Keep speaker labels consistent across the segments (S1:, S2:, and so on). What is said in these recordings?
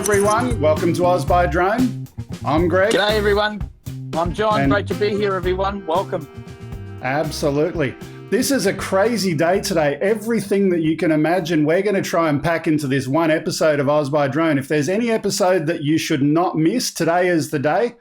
S1: everyone. Welcome to Oz by Drone. I'm Greg.
S2: G'day, everyone. I'm John. Great to be here, everyone. Welcome.
S1: Absolutely. This is a crazy day today. Everything that you can imagine, we're going to try and pack into this one episode of Oz by Drone. If there's any episode that you should not miss, today is the day.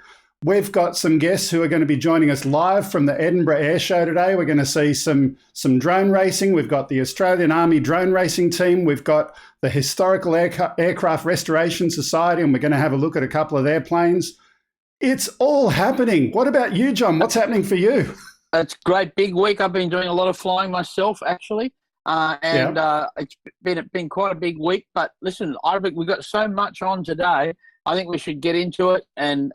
S1: We've got some guests who are going to be joining us live from the Edinburgh Air Show today. We're going to see some drone racing. We've got the Australian Army drone racing team. We've got the Historical Aircraft Restoration Society, and we're going to have a look at a couple of their planes. It's all happening. What about you, John? What's happening for you?
S2: It's a great big week. I've been doing a lot of flying myself, actually, it's been quite a big week. But listen, I think we've got so much on today. I think we should get into it and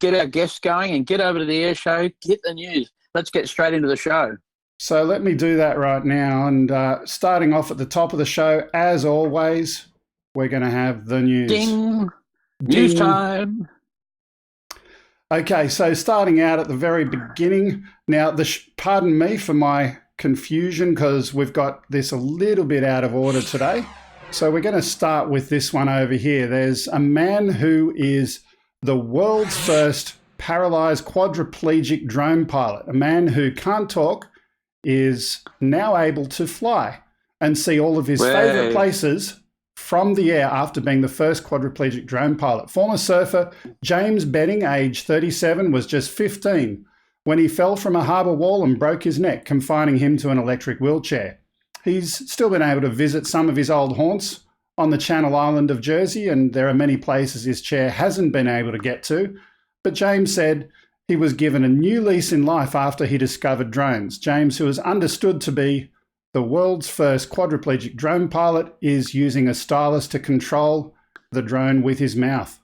S2: get our guests going and get over to the air show, get the news. Let's get straight into the show.
S1: So let me do that right now. And starting off at the top of the show, as always, we're going to have the news.
S2: Ding! News time.
S1: Okay, so starting out at the very beginning. Now, pardon me for my confusion because we've got this a little bit out of order today. So we're going to start with this one over here. There's a man who is the world's first paralyzed quadriplegic drone pilot. A man who can't talk is now able to fly and see all of his favorite places from the air after being the first quadriplegic drone pilot. Former surfer James Bedding, age 37, was just 15 when he fell from a harbour wall and broke his neck, confining him to an electric wheelchair. He's still been able to visit some of his old haunts on the Channel Island of Jersey, and there are many places his chair hasn't been able to get to. But James said he was given a new lease in life after he discovered drones. James, who is understood to be the world's first quadriplegic drone pilot, is using a stylus to control the drone with his mouth.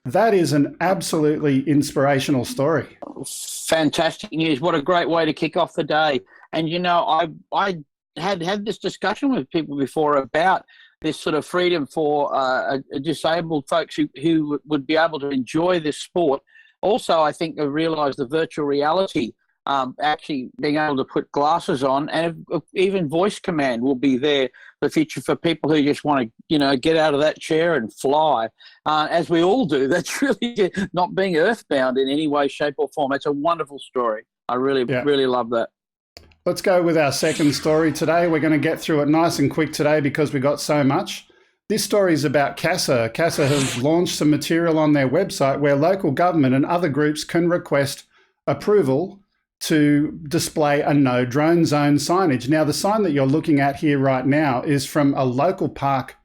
S1: That is an absolutely inspirational story.
S2: Fantastic news. What a great way to kick off the day. And, I had this discussion with people before about this sort of freedom for disabled folks who would be able to enjoy this sport. Also, I think they realise the virtual reality, actually being able to put glasses on, and even voice command will be there, the future for people who just want to, get out of that chair and fly, as we all do. That's really not being earthbound in any way, shape or form. It's a wonderful story. I really love that.
S1: Let's go with our second story today. We're going to get through it nice and quick today because we got so much. This story is about CASA. CASA has launched some material on their website where local government and other groups can request approval to display a no drone zone signage. Now, the sign that you're looking at here right now is from a local park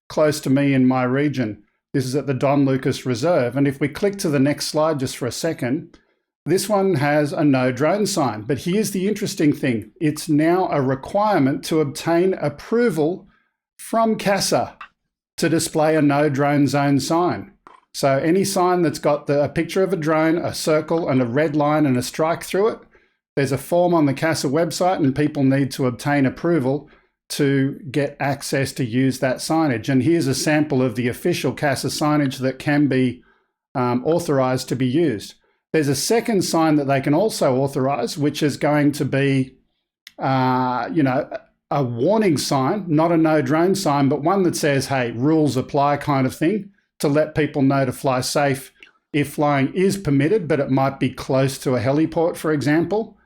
S1: close to me in my region. This is at the Don Lucas Reserve. And if we click to the next slide just for a second, this one has a no drone sign. But here's the interesting thing. It's now a requirement to obtain approval from CASA to display a no drone zone sign. So any sign that's got a picture of a drone, a circle and a red line and a strike through it, there's a form on the CASA website and people need to obtain approval to get access to use that signage. And here's a sample of the official CASA signage that can be authorised to be used. There's a second sign that they can also authorise, which is going to be, a warning sign, not a no drone sign, but one that says, hey, rules apply kind of thing, to let people know to fly safe if flying is permitted, but it might be close to a heliport, for example.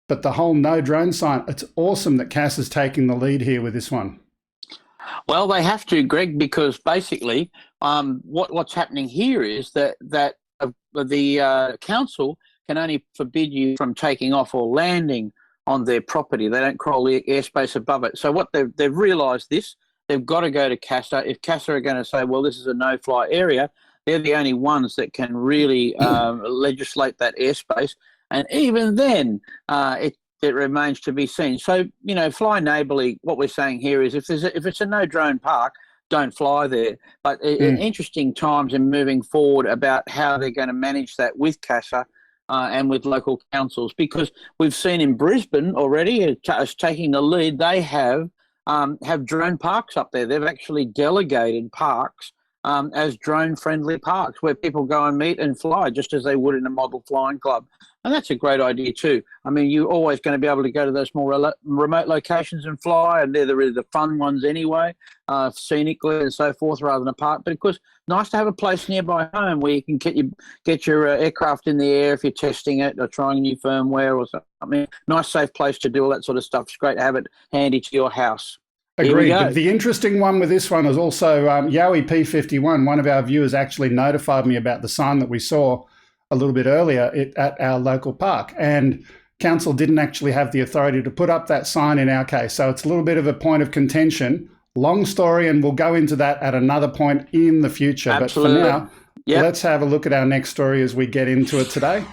S1: But the whole no drone sign, it's awesome that CASA's taking the lead here with this one.
S2: Well, they have to, Greg, because basically what's happening here is that the council can only forbid you from taking off or landing on their property. They don't control the airspace above it. So what they've realised this, they've got to go to CASA. If CASA are going to say, well, this is a no-fly area, they're the only ones that can really legislate that airspace. And even then, it remains to be seen. So, fly neighbourly, what we're saying here is if it's a no-drone park, don't fly there. But interesting times in moving forward about how they're going to manage that with CASA and with local councils, because we've seen in Brisbane already, as taking the lead, they have drone parks up there. They've actually delegated parks as drone-friendly parks where people go and meet and fly just as they would in a model flying club. And that's a great idea too. I mean, you're always going to be able to go to those more remote locations and fly, and they're really the fun ones anyway, scenically and so forth, rather than a park. But of course, nice to have a place nearby home where you can get your aircraft in the air if you're testing it or trying new firmware or something. Nice, safe place to do all that sort of stuff. It's great to have it handy to your house.
S1: Agreed. But the interesting one with this one is also Yowie P51. One of our viewers actually notified me about the sign that we saw a little bit earlier at our local park. And council didn't actually have the authority to put up that sign in our case. So it's a little bit of a point of contention. Long story, and we'll go into that at another point in the future.
S2: Absolutely.
S1: But for now, let's have a look at our next story as we get into it today.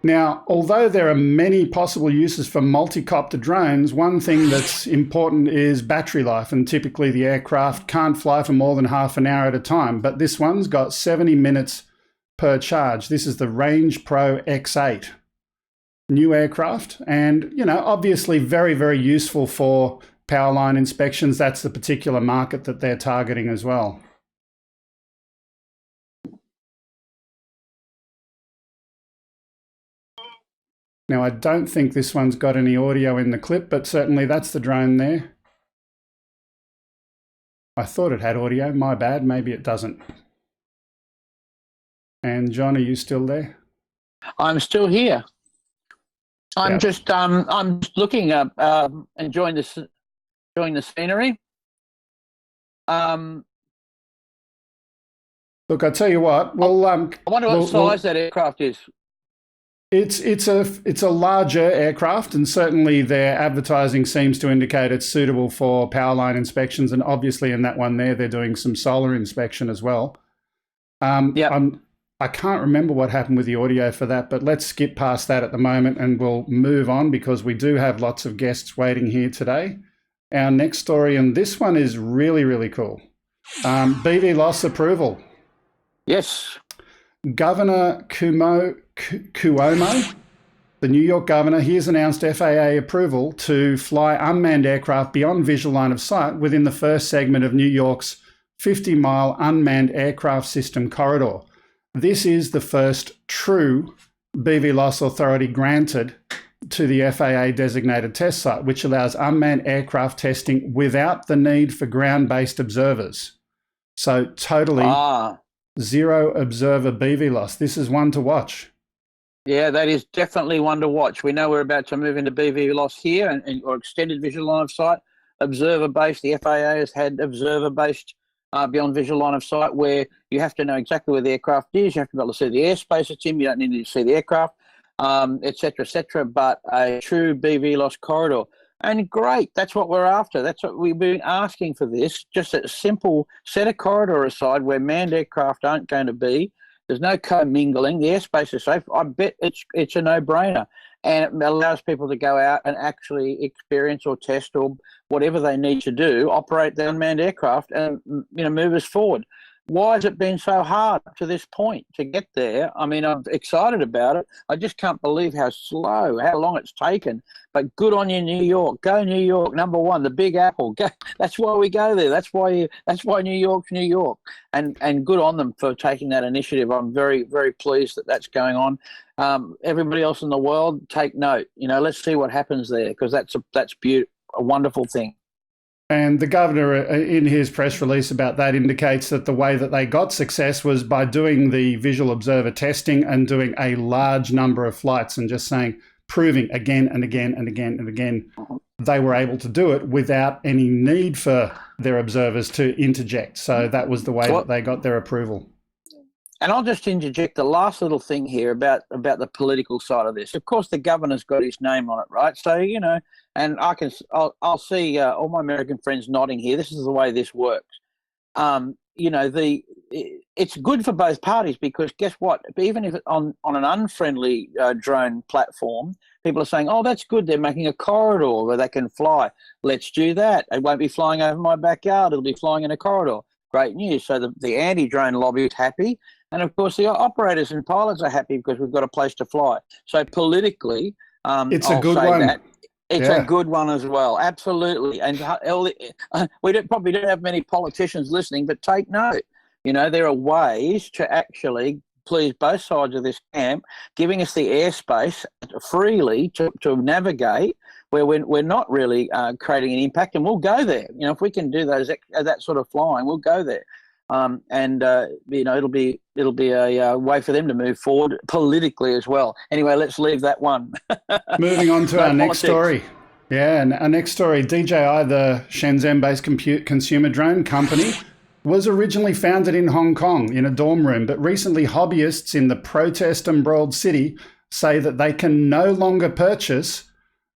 S1: Now, although there are many possible uses for multi-copter drones, one thing that's important is battery life, and typically the aircraft can't fly for more than half an hour at a time, but this one's got 70 minutes per charge. This is the Range Pro X8 new aircraft, and obviously very, very useful for power line inspections. That's the particular market that they're targeting as well. Now, I don't think this one's got any audio in the clip, but certainly that's the drone there. I thought it had audio, my bad, maybe it doesn't. And John, are you still there?
S2: I'm still here. I'm just looking up, enjoying the scenery.
S1: Look, I tell you what. Well,
S2: I wonder what size that aircraft is.
S1: It's a larger aircraft, and certainly their advertising seems to indicate it's suitable for power line inspections. And obviously, in that one there, they're doing some solar inspection as well. I can't remember what happened with the audio for that, but let's skip past that at the moment and we'll move on because we do have lots of guests waiting here today. Our next story, and this one is really, really cool. BV loss approval.
S2: Yes.
S1: Governor Cuomo, the New York governor, he has announced FAA approval to fly unmanned aircraft beyond visual line of sight within the first segment of New York's 50-mile unmanned aircraft system corridor. This is the first true BVLOS authority granted to the FAA designated test site, which allows unmanned aircraft testing without the need for ground-based observers. So totally zero observer BVLOS. This is one to watch.
S2: Yeah, that is definitely one to watch. We know we're about to move into BVLOS here or extended visual line of sight, observer-based. The FAA has had observer-based beyond visual line of sight, where you have to know exactly where the aircraft is. You have to be able to see the airspace it's in. You don't need to see the aircraft, et cetera, but a true BVLOS corridor. And great, that's what we're after. That's what we've been asking for this, just a simple set a corridor aside where manned aircraft aren't going to be. There's no commingling. The airspace is safe. I bet it's a no-brainer. And it allows people to go out and actually experience or test or whatever they need to do, operate the unmanned aircraft and move us forward. Why has it been so hard to this point to get there? I mean, I'm excited about it. I just can't believe how long it's taken. But good on you, New York. Go New York, number one, the Big Apple. Go. That's why we go there. That's why New York's New York. And good on them for taking that initiative. I'm very, very pleased that that's going on. Everybody else in the world, take note. Let's see what happens there, because that's a wonderful thing.
S1: And the governor, in his press release about that, indicates that the way that they got success was by doing the visual observer testing and doing a large number of flights and just proving again and again and again and again they were able to do it without any need for their observers to interject. So that was the way that they got their approval.
S2: And I'll just interject the last little thing here about the political side of this. Of course, the governor's got his name on it, right? So, and I'll see all my American friends nodding here. This is the way this works. It's good for both parties, because guess what? Even if on an unfriendly drone platform, people are saying, oh, that's good. They're making a corridor where they can fly. Let's do that. It won't be flying over my backyard. It'll be flying in a corridor. Great news. So the anti-drone lobby is happy. And, of course, the operators and pilots are happy because we've got a place to fly. So politically,
S1: it's a good one.
S2: It's a
S1: Yeah.
S2: good one as well, absolutely. And probably don't have many politicians listening, but take note. There are ways to actually please both sides of this camp, giving us the airspace freely to navigate where we're not really creating an impact, and we'll go there. If we can do that sort of flying, we'll go there. It'll be a way for them to move forward politically as well. Anyway, let's leave that one.
S1: Moving on to
S2: No
S1: our next
S2: politics.
S1: story. Yeah, and our next story, DJI, the Shenzhen-based consumer drone company, was originally founded in Hong Kong in a dorm room, but recently hobbyists in the protest-embroiled city say that they can no longer purchase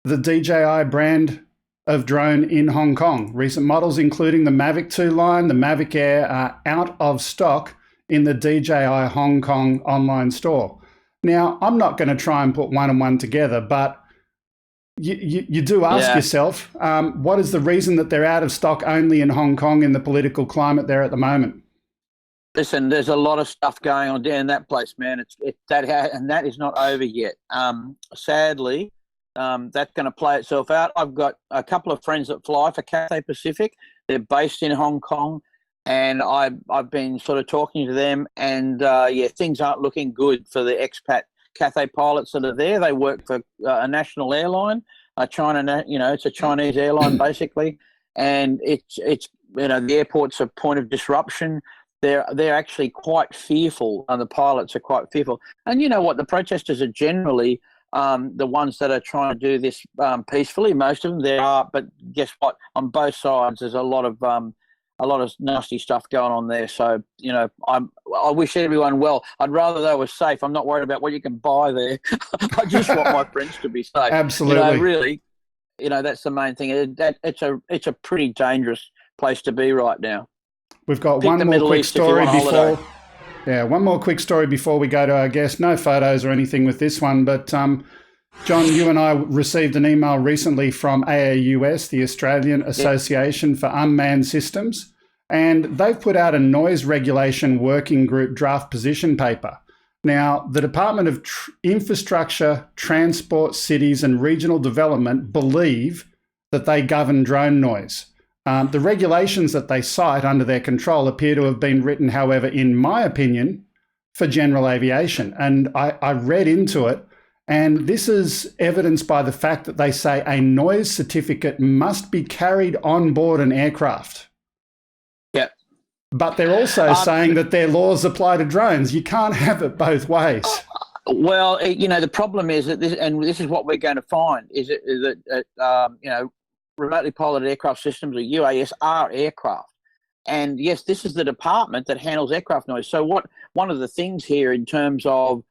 S1: the DJI brand of drone in Hong Kong. Recent models, including the Mavic 2 line, the Mavic Air, are out of stock in the DJI Hong Kong online store. Now, I'm not going to try and put one and one together, but you do ask yourself, what is the reason that they're out of stock only in Hong Kong in the political climate there at the moment?
S2: Listen, there's a lot of stuff going on down in that place, man. And that is not over yet. Sadly, that's going to play itself out. I've got a couple of friends that fly for Cathay Pacific. They're based in Hong Kong, and I've been sort of talking to them, and things aren't looking good for the expat Cathay pilots that are there. They work for a national airline, China. It's a Chinese airline basically, and it's the airport's a point of disruption. They're actually quite fearful, and the pilots are quite fearful. And you know what? The protesters are generally the ones that are trying to do this peacefully. Most of them there are, but guess what? On both sides, there's a lot of nasty stuff going on there. So I wish everyone well. I'd rather they were safe. I'm not worried about what you can buy there. I just want my friends to be safe.
S1: Absolutely.
S2: Really, that's the main thing. It's a pretty dangerous place to be right now.
S1: We've got one more quick story before. Yeah, one more quick story before we go to our guest. No photos or anything with this one, but John, you and I received an email recently from AAUS, the Australian Association for Unmanned Systems, and they've put out a noise regulation working group draft position paper. Now, the Department of Infrastructure, Transport, Cities and Regional Development believe that they govern drone noise. The regulations that they cite under their control appear to have been written, however, in my opinion, for general aviation. And I read into it, and this is evidenced by the fact that they say a noise certificate must be carried on board an aircraft.
S2: Yeah.
S1: But they're also saying that their laws apply to drones. You can't have it both ways.
S2: Well, the problem is that this is what we're going to find, is that remotely piloted aircraft systems, or UAS, are aircraft. And yes, this is the department that handles aircraft noise. So one of the things here in terms of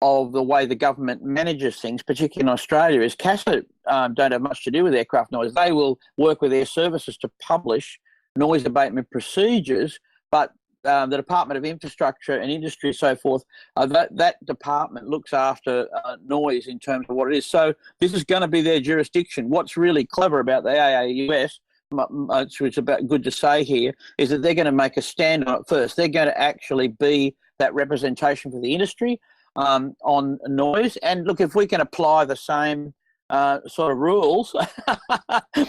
S2: the way the government manages things, particularly in Australia, is CASA don't have much to do with aircraft noise. They will work with air services to publish noise abatement procedures, but the Department of Infrastructure and Industry, so forth, that department looks after noise in terms of what it is. So this is going to be their jurisdiction. What's really clever about the AAUS, which is about good to say here, is that they're going to make a stand on it first. They're going to actually be that representation for the industry on noise. And look, if we can apply the same sort of rules,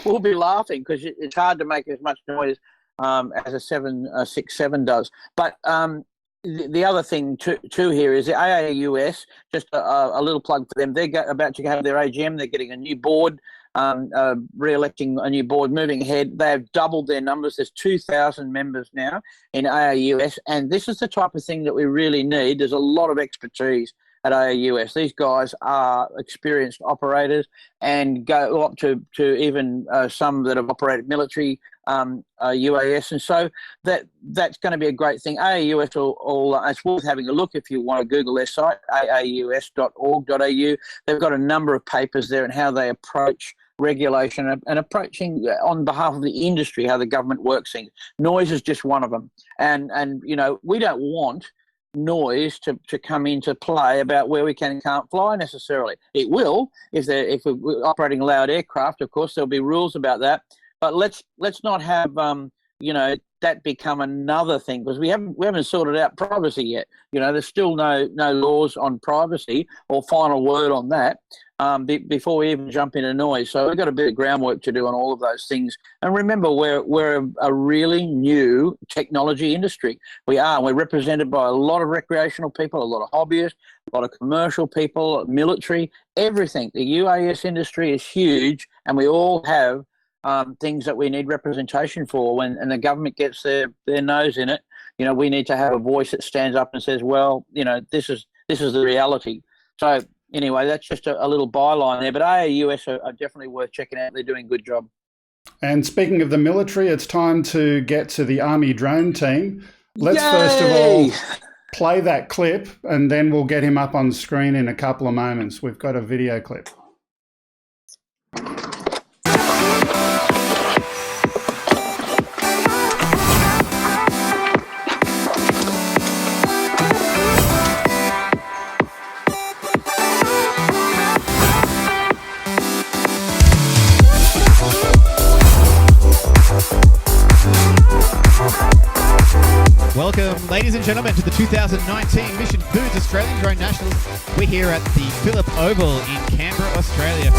S2: we'll be laughing, because it's hard to make as much noise as a 767 does. But the other thing too here is the AAUS, just a little plug for them. They're about to have their AGM. They're getting a new board, re-electing a new board, moving ahead. They have doubled their numbers. There's 2,000 members now in AAUS, and this is the type of thing that we really need. There's a lot of expertise at AAUS. These guys are experienced operators and go up to even some that have operated military UAS, and so that's going to be a great thing. AAUS it's worth having a look if you want to Google their site, aaus.org.au. They've got a number of papers there and how they approach regulation and approaching on behalf of the industry how the government works things. Noise is just one of them, and we don't want noise to come into play about where we can and can't fly necessarily. It will if we're operating loud aircraft. Of course, there'll be rules about that. But let's not have that become another thing, because we haven't sorted out privacy yet. There's still no laws on privacy or final word on that. before we even jump into noise. So we've got a bit of groundwork to do on all of those things. And remember, we're a really new technology industry. We're represented by a lot of recreational people, a lot of hobbyists, a lot of commercial people, military, everything. The UAS industry is huge, and we all have things that we need representation for. And the government gets their nose in it, we need to have a voice that stands up and says, well, this is the reality. So anyway, that's just a little byline there. But AAUS are definitely worth checking out. They're doing a good job.
S1: And speaking of the military, it's time to get to the Army drone team. Let's
S2: Yay!
S1: first of all play that clip, and then we'll get him up on screen in a couple of moments. We've got a video clip.
S3: Welcome, ladies and gentlemen, to the 2019 Mission Foods Australian Drone Nationals. We're here at the Phillip Oval in Canberra, Australia.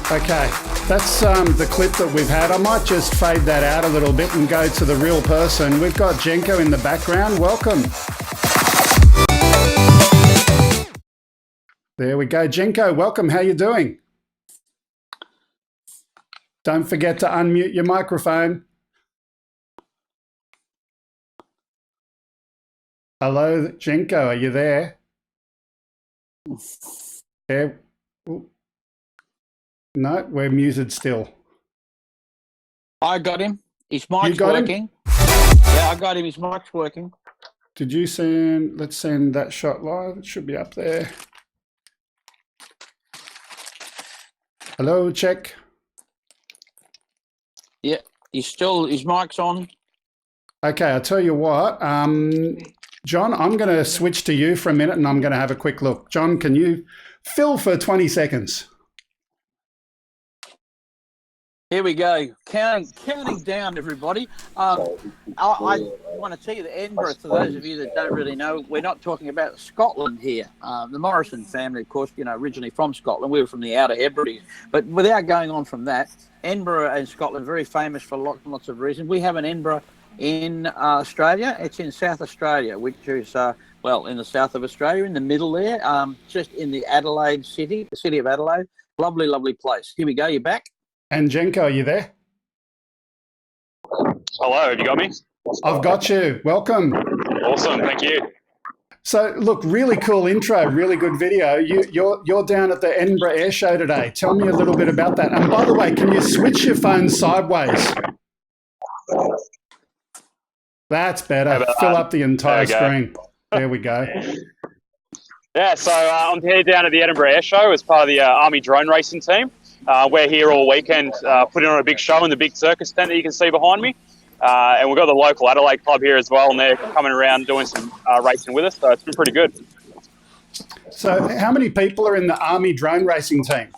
S1: Okay, that's the clip that we've had. I might just fade that out a little bit and go to the real person. We've got Jenko in the background. Welcome. There we go. Jenko, welcome. How you doing? Don't forget to unmute your microphone. Hello, Jenko, are you there? Yeah. Ooh. No, we're muted still.
S2: I got him. His mic's working. Yeah, I got him. His mic's working.
S1: Did you send? Let's send that shot live. It should be up there. Hello, check.
S2: Yeah, his mic's on.
S1: Okay, I'll tell you what. John, I'm going to switch to you for a minute and I'm going to have a quick look. John, can you fill for 20 seconds?
S2: Here we go. Counting down, everybody. I want to tell you that Edinburgh, for those of you that don't really know, we're not talking about Scotland here. The Morrison family, of course, originally from Scotland. We were from the Outer Hebrides. But without going on from that, Edinburgh and Scotland are very famous for lots and lots of reasons. We have an Edinburgh in Australia. It's in South Australia, which is, in the south of Australia, in the middle there, just in the Adelaide city, the city of Adelaide. Lovely, lovely place. Here we go. You're back.
S1: And Jenko, are you there?
S4: Hello, have you got me?
S1: I've got you. Welcome.
S4: Awesome, thank you.
S1: So, look, really cool intro, really good video. You're down at the Edinburgh Air Show today. Tell me a little bit about that. And by the way, can you switch your phone sideways? That's better. Fill up the entire screen. There we go.
S4: Yeah, so I'm here down at the Edinburgh Air Show as part of the Army drone racing team. We're here all weekend putting on a big show in the big circus tent that you can see behind me. And we've got the local Adelaide club here as well, and they're coming around doing some racing with us, so it's been pretty good.
S1: So how many people are in the Army drone racing team?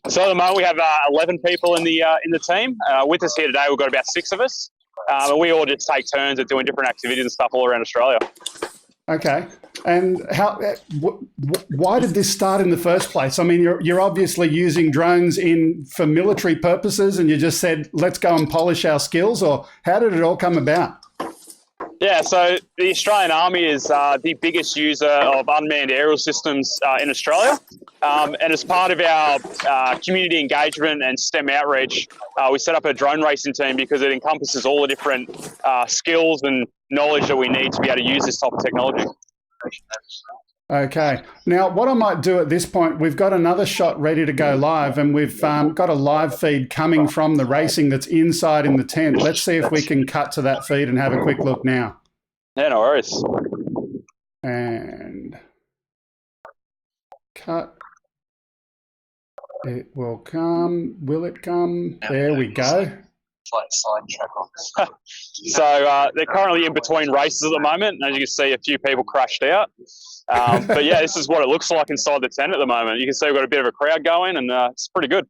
S4: So at the moment we have 11 people in the team. With us here today we've got about 6 of us. And we all just take turns at doing different activities and stuff all around Australia.
S1: Okay. And why did this start in the first place? I mean, you're obviously using drones for military purposes, and you just said, let's go and polish our skills, or how did it all come about?
S4: Yeah, so the Australian Army is the biggest user of unmanned aerial systems in Australia. And as part of our community engagement and STEM outreach, we set up a drone racing team because it encompasses all the different skills and knowledge that we need to be able to use this type of technology.
S1: Okay. Now, what I might do at this point, we've got another shot ready to go live, and we've got a live feed coming from the racing that's inside in the tent. Let's see if we can cut to that feed and have a quick look now.
S4: Yeah, no worries.
S1: And cut. It will come. Will it come? There we go.
S4: So they're currently in between races at the moment. As you can see, a few people crashed out. But yeah, this is what it looks like inside the tent at the moment. You can see we've got a bit of a crowd going, and it's pretty good.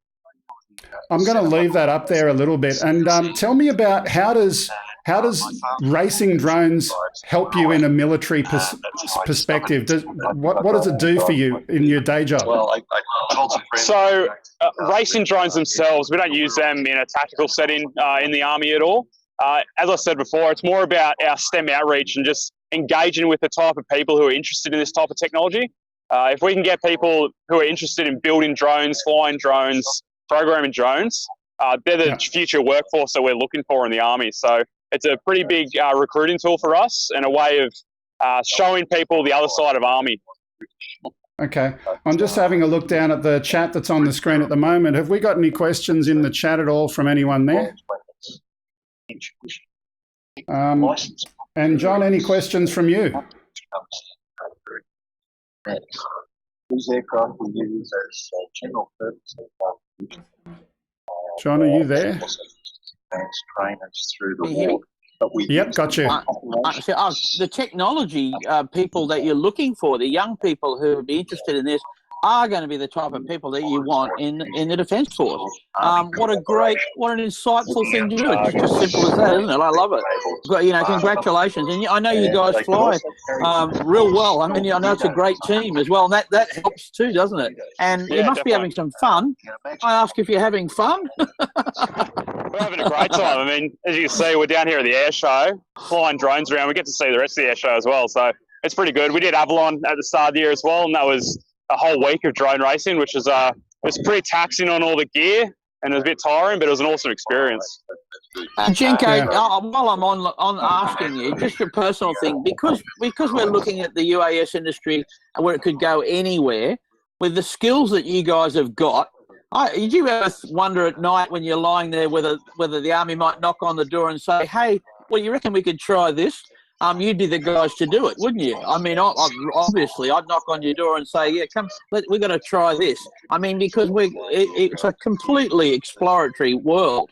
S1: I'm going to leave that up there a little bit, and tell me about how does racing drones help you in a military perspective? What does it do for you in your day job?
S4: So racing drones themselves, we don't use them in a tactical setting in the Army at all. As I said before, it's more about our STEM outreach and just engaging with the type of people who are interested in this type of technology. If we can get people who are interested in building drones, flying drones, programming drones, they're the future workforce that we're looking for in the Army. So it's a pretty big recruiting tool for us and a way of showing people the other side of Army.
S1: Okay. I'm just having a look down at the chat that's on the screen at the moment. Have we got any questions in the chat at all from anyone there? And John, any questions from you?
S5: These aircraft we use as general purpose aircraft.
S1: John, are you there?
S5: Advanced trainers through the war.
S1: Yep, got you.
S2: The technology people that you're looking for, the young people who would be interested in this, are going to be the type of people that you want in the Defence Force. What an insightful thing to do. It's just as simple as that, isn't it? I love it. But, congratulations. And I know you guys fly real well. I mean, I know it's a great team as well, and that helps too, doesn't it? And you must be having some fun. I ask if you're having fun.
S4: We're having a great time. I mean, as you can see, we're down here at the air show, flying drones around. We get to see the rest of the air show as well, so it's pretty good. We did Avalon at the start of the year as well, and that was a whole week of drone racing, which was pretty taxing on all the gear, and it was a bit tiring, but it was an awesome experience.
S2: Jinko, while I'm on asking you, just a personal thing, because we're looking at the UAS industry and where it could go anywhere, with the skills that you guys have got, did you ever wonder at night when you're lying there whether the Army might knock on the door and say, hey, well, you reckon we could try this? You'd be the guys to do it, wouldn't you? I mean, obviously, I'd knock on your door and say, yeah, come, we've got to try this. I mean, because it's a completely exploratory world.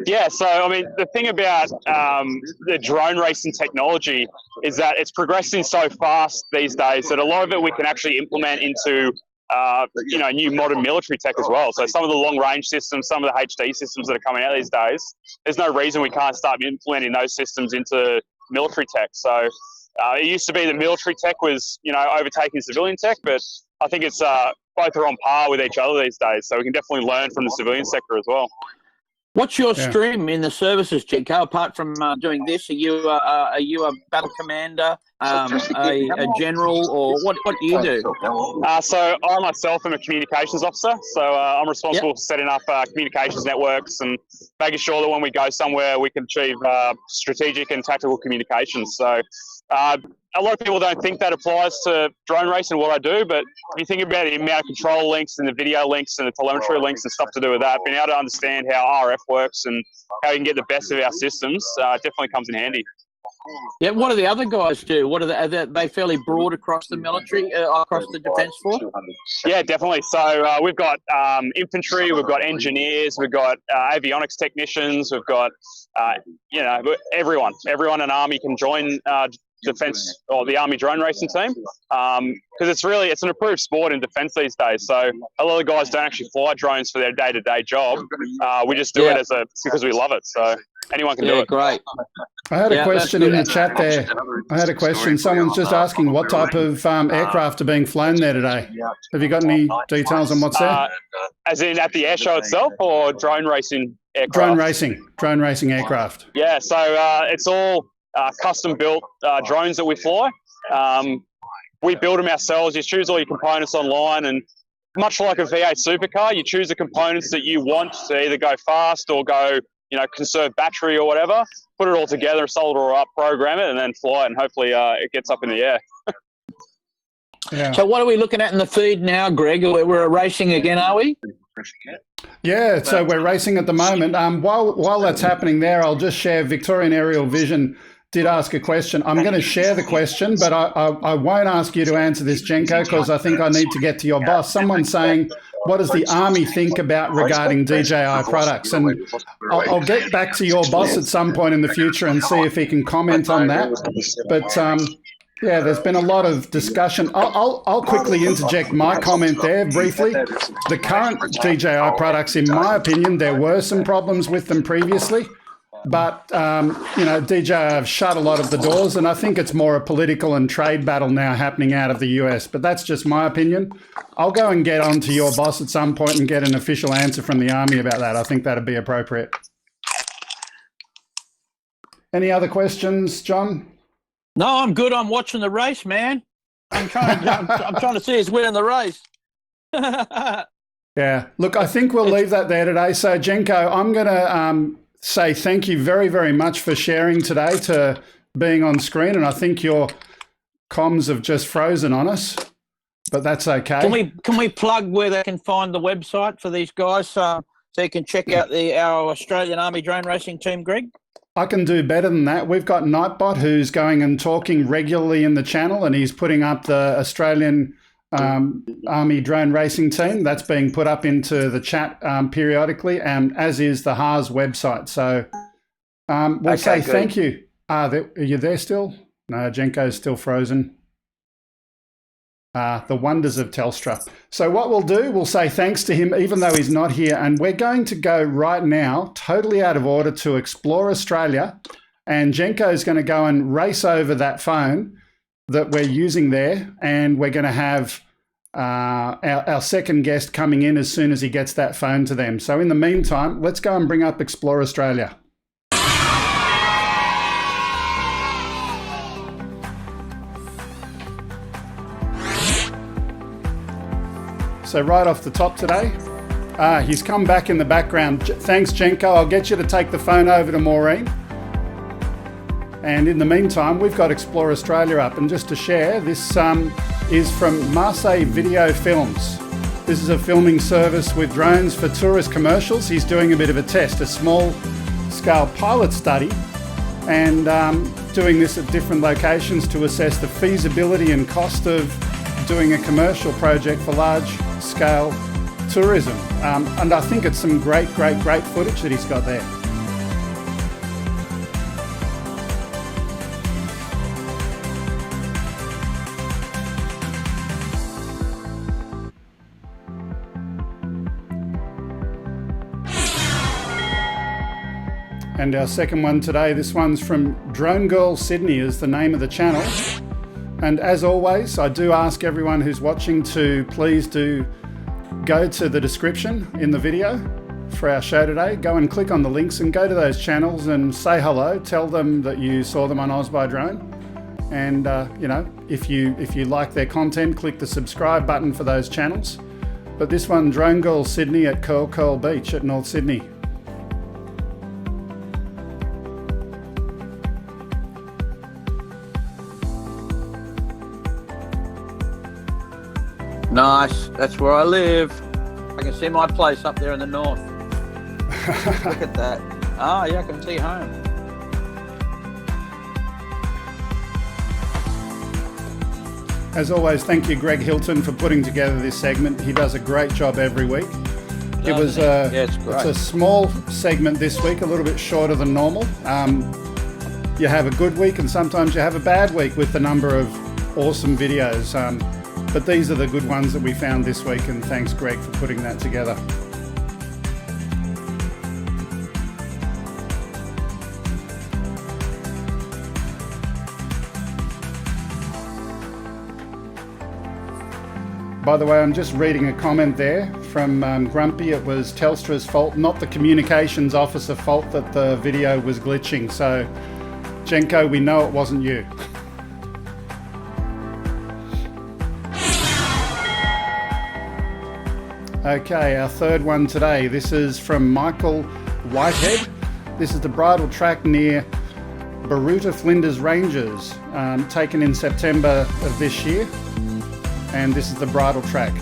S4: Yeah, so, I mean, the thing about the drone racing technology is that it's progressing so fast these days that a lot of it we can actually implement into new modern military tech as well. So some of the long-range systems, some of the HD systems that are coming out these days, there's no reason we can't start implementing those systems into military tech. So it used to be the military tech was, overtaking civilian tech, but I think it's both are on par with each other these days. So we can definitely learn from the civilian sector as well.
S2: What's your stream in the services, Jinko? Apart from doing this, are you a battle commander, a general, or what do you do?
S4: So I myself am a communications officer. So I'm responsible for setting up communications networks and making sure that when we go somewhere, we can achieve strategic and tactical communications. So a lot of people don't think that applies to drone racing, what I do, but if you think about the amount of control links and the video links and the telemetry links and stuff to do with that, being able to understand how RF works and how you can get the best of our systems definitely comes in handy.
S2: Yeah, what do the other guys do? Are they fairly broad across the military, across the Defence Force?
S4: Yeah, definitely. So we've got infantry, we've got engineers, we've got avionics technicians, we've got, everyone in Army can join Defence or the Army drone racing team because it's an approved sport in Defence these days. So a lot of guys don't actually fly drones for their day-to-day job. We just do it because we love it. So anyone can do it.
S2: Great.
S1: I had a question in the chat there. I had a question. Someone's just asking what type of aircraft are being flown there today. Have you got any details on what's there?
S4: As in at the air show itself or drone racing aircraft?
S1: Drone racing aircraft.
S4: Yeah, so it's all custom-built drones that we fly. We build them ourselves. You choose all your components online, and much like a V8 supercar, you choose the components that you want to either go fast or go conserve battery or whatever, put it all together, solder it up, program it, and then fly it, and hopefully it gets up in the air.
S1: Yeah.
S2: So what are we looking at in the feed now, Greg? We're racing again, are we?
S1: Yeah, so we're racing at the moment. While that's happening there, I'll just share Victorian Aerial Vision did ask a question. I'm going to share the question, but I won't ask you to answer this, Jenko, because I think I need to get to your boss. Someone's saying, what does the Army think about regarding DJI products? And I'll get back to your boss at some point in the future and see if he can comment on that. But yeah, there's been a lot of discussion. I'll quickly interject my comment there briefly. The current DJI products, in my opinion, there were some problems with them previously. But, DJI have shut a lot of the doors, and I think it's more a political and trade battle now happening out of the US. But that's just my opinion. I'll go and get on to your boss at some point and get an official answer from the Army about that. I think that'd be appropriate. Any other questions, John?
S2: No, I'm good. I'm watching the race, man. I'm trying to see who's winning the race.
S1: Yeah. Look, I think we'll leave that there today. So, Jenko, I'm going to say thank you very, very much for sharing today, to being on screen. And I think your comms have just frozen on us, but that's okay.
S2: Can we plug where they can find the website for these guys so you can check out our Australian Army drone racing team, Greg?
S1: I can do better than that. We've got Nightbot, who's going and talking regularly in the channel, and he's putting up the Australian Army drone racing team. That's being put up into the chat periodically, and as is the HARS website. So we'll say good. Thank you. Are you there still? No, Jenko's still frozen. The wonders of Telstra. So what we'll do, we'll say thanks to him, even though he's not here. And we're going to go right now, totally out of order, to Explore Australia. And Jenko's going to go and race over that phone that we're using there. And we're going to have our second guest coming in as soon as he gets that phone to them. So in the meantime, let's go and bring up Explore Australia. So right off the top today, he's come back in the background. Thanks, Jenko. I'll get you to take the phone over to Maureen. And in the meantime, we've got Explore Australia up. And just to share, this is from Massey Video Films. This is a filming service with drones for tourist commercials. He's doing a bit of a test, a small-scale pilot study, and doing this at different locations to assess the feasibility and cost of doing a commercial project for large-scale tourism. And I think it's some great footage that he's got there. And our second one today, this one's from Drone Girl Sydney is the name of the channel. And as always, I do ask everyone who's watching to please do go to the description in the video for our show today. Go and click on the links and go to those channels and say hello. Tell them that you saw them on Oz by Drone. And, if you like their content, click the subscribe button for those channels. But this one, Drone Girl Sydney at Curl Beach at North Sydney.
S2: Nice. That's where I live. I can see my place up there in the north. Look at that. Oh, yeah, I can see home.
S1: As always, thank you, Greg Hilton, for putting together this segment. He does a great job every week. It's a small segment this week, a little bit shorter than normal. You have a good week and sometimes you have a bad week with the number of awesome videos. But these are the good ones that we found this week, and thanks, Greg, for putting that together. By the way, I'm just reading a comment there from Grumpy. It was Telstra's fault, not the communications officer fault that the video was glitching. So, Jenko, we know it wasn't you. Okay, our third one today. This is from Michael Whitehead. This is the bridle track near Baruta Flinders Ranges, taken in September of this year. And this is the bridle track.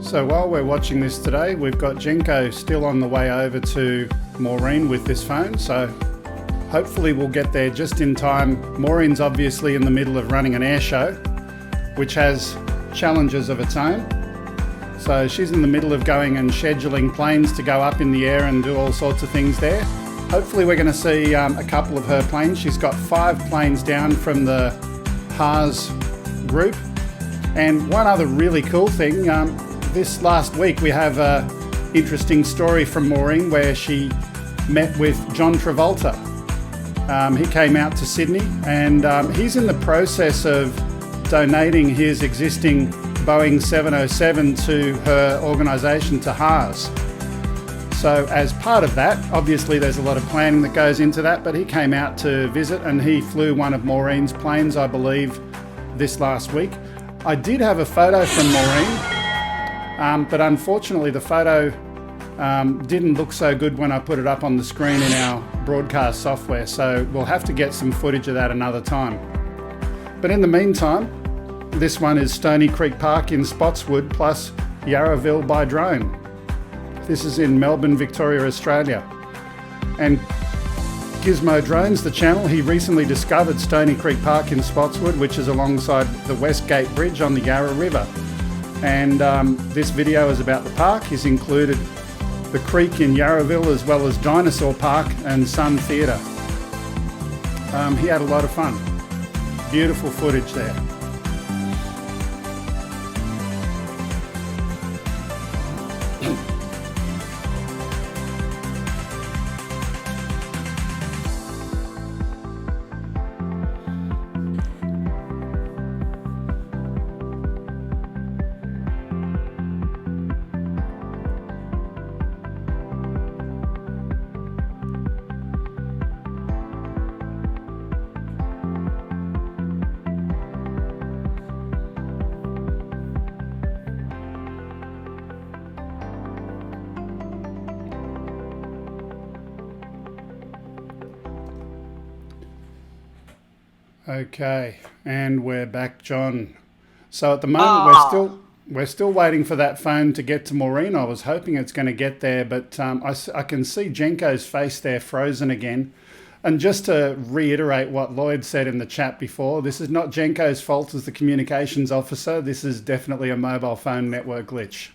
S1: So while we're watching this today, we've got Jenko still on the way over to Maureen with this phone, so hopefully we'll get there just in time. Maureen's obviously in the middle of running an air show, which has challenges of its own. So she's in the middle of going and scheduling planes to go up in the air and do all sorts of things there. Hopefully we're going to see a couple of her planes. She's got 5 planes down from the HARS group. And one other really cool thing, this last week we have an interesting story from Maureen where she met with John Travolta. He came out to Sydney and he's in the process of donating his existing Boeing 707 to her organisation, to HARS. So as part of that, obviously there's a lot of planning that goes into that, but he came out to visit and he flew one of Maureen's planes, I believe, this last week. I did have a photo from Maureen. But unfortunately the photo didn't look so good when I put it up on the screen in our broadcast software, so we'll have to get some footage of that another time. But in the meantime, this one is Stony Creek Park in Spotswood plus Yarraville by drone. This is in Melbourne, Victoria, Australia. And Gizmo Drones, the channel, he recently discovered Stony Creek Park in Spotswood, which is alongside the Westgate Bridge on the Yarra River. And this video is about the park. He's included the creek in Yarraville as well as Dinosaur Park and Sun Theatre. He had a lot of fun. Beautiful footage there. Okay, and we're back, John. So at the moment we're still waiting for that phone to get to Maureen. I was hoping it's going to get there, but I can see Jenko's face there frozen again. And just to reiterate what Lloyd said in the chat before, this is not Jenko's fault as the communications officer. This is definitely a mobile phone network glitch.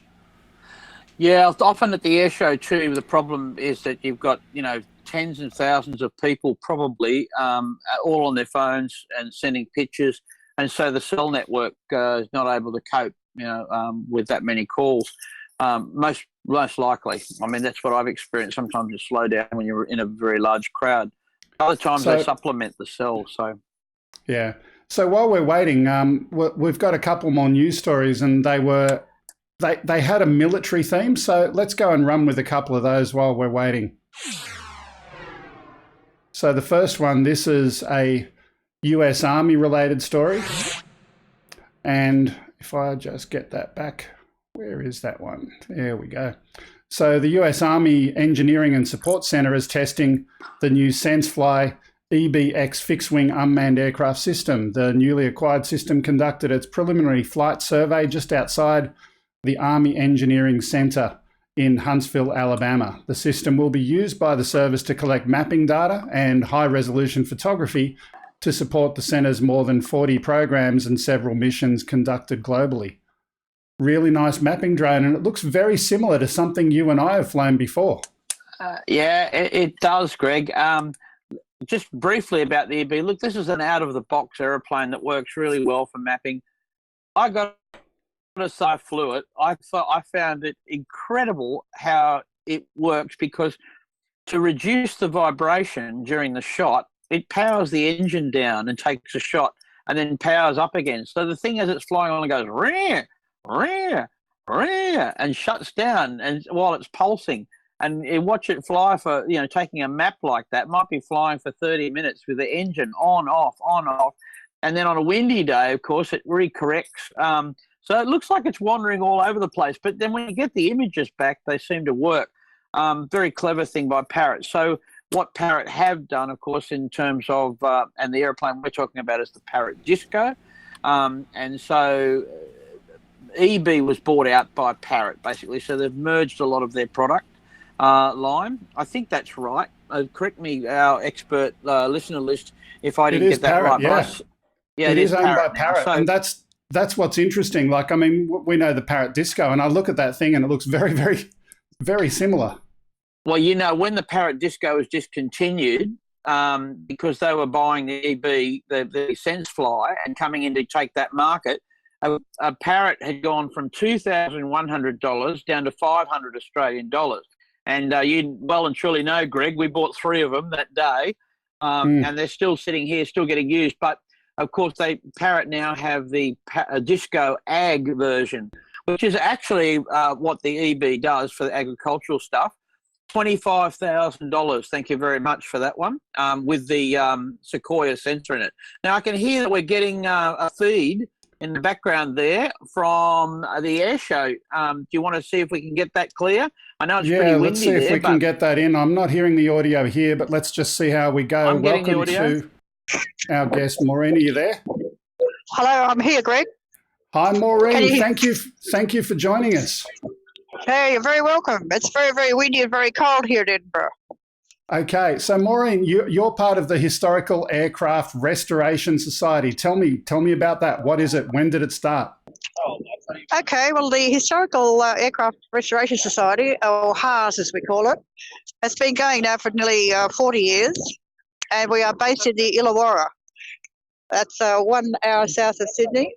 S2: Yeah, often at the air show too, the problem is that you've got, tens and thousands of people probably all on their phones and sending pictures, and so the cell network is not able to cope with that many calls, most likely. I mean, that's what I've experienced. Sometimes it slow down when you're in a very large crowd. Other times they supplement the cell. So
S1: yeah, so while we're waiting, we've got a couple more news stories, and they had a military theme, so let's go and run with a couple of those while we're waiting. So the first one, this is a US Army related story. And if I just get that back, where is that one? There we go. So the US Army Engineering and Support Center is testing the new SenseFly EBX fixed-wing unmanned aircraft system. The newly acquired system conducted its preliminary flight survey just outside the Army Engineering Center in Huntsville, Alabama. The system will be used by the service to collect mapping data and high-resolution photography to support the centre's more than 40 programs and several missions conducted globally. Really nice mapping drone, and it looks very similar to something you and I have flown before.
S2: It does, Greg. Just briefly about the EB. Look, this is an out-of-the-box aeroplane that works really well for mapping. I got to say, I flew it. I found it incredible how it works, because to reduce the vibration during the shot, it powers the engine down and takes a shot and then powers up again. So the thing as it's flying on, it goes rear, rear, rear, and shuts down, and while it's pulsing. And you watch it fly for, taking a map like that, might be flying for 30 minutes with the engine on, off, on, off. And then on a windy day, of course, it recorrects. So it looks like it's wandering all over the place. But then when you get the images back, they seem to work. Very clever thing by Parrot. So what Parrot have done, of course, in terms of, and the airplane we're talking about is the Parrot Disco. And so EB was bought out by Parrot, basically. So they've merged a lot of their product line. I think that's right. Correct me, our expert listener list, if I didn't get that
S1: Parrot,
S2: right.
S1: Yeah,
S2: it is
S1: owned by
S2: now.
S1: Parrot.
S2: So,
S1: and that's what's interesting. Like, I mean, we know the Parrot Disco, and I look at that thing and it looks very, very, very similar.
S2: Well, when the Parrot Disco was discontinued, because they were buying the EB, the Sensefly, and coming in to take that market, a Parrot had gone from $2,100 down to $500 Australian dollars. And you well and truly know, Greg, we bought 3 of them that day, and they're still sitting here, still getting used. But, of course, Parrot now have the Disco Ag version, which is actually what the EB does for the agricultural stuff. $25,000. Thank you very much for that one, with the Sequoia sensor in it. Now, I can hear that we're getting a feed in the background there from the air show. Do you want to see if we can get that clear? I know it's pretty windy.
S1: Let's see if we can get that in. I'm not hearing the audio here, but let's just see how we go. Welcome to our guest, Maureen. Are you there?
S6: Hello, I'm here, Greg.
S1: Hi, Maureen. Thank you for joining us.
S6: Hey, you're very welcome. It's very, very windy and very cold here in Edinburgh.
S1: Okay, so Maureen, you're part of the Historical Aircraft Restoration Society. Tell me about that. What is it? When did it start?
S6: Okay, well, the Historical Aircraft Restoration Society, or HARS as we call it, has been going now for nearly 40 years, and we are based in the Illawarra. That's 1 hour south of Sydney.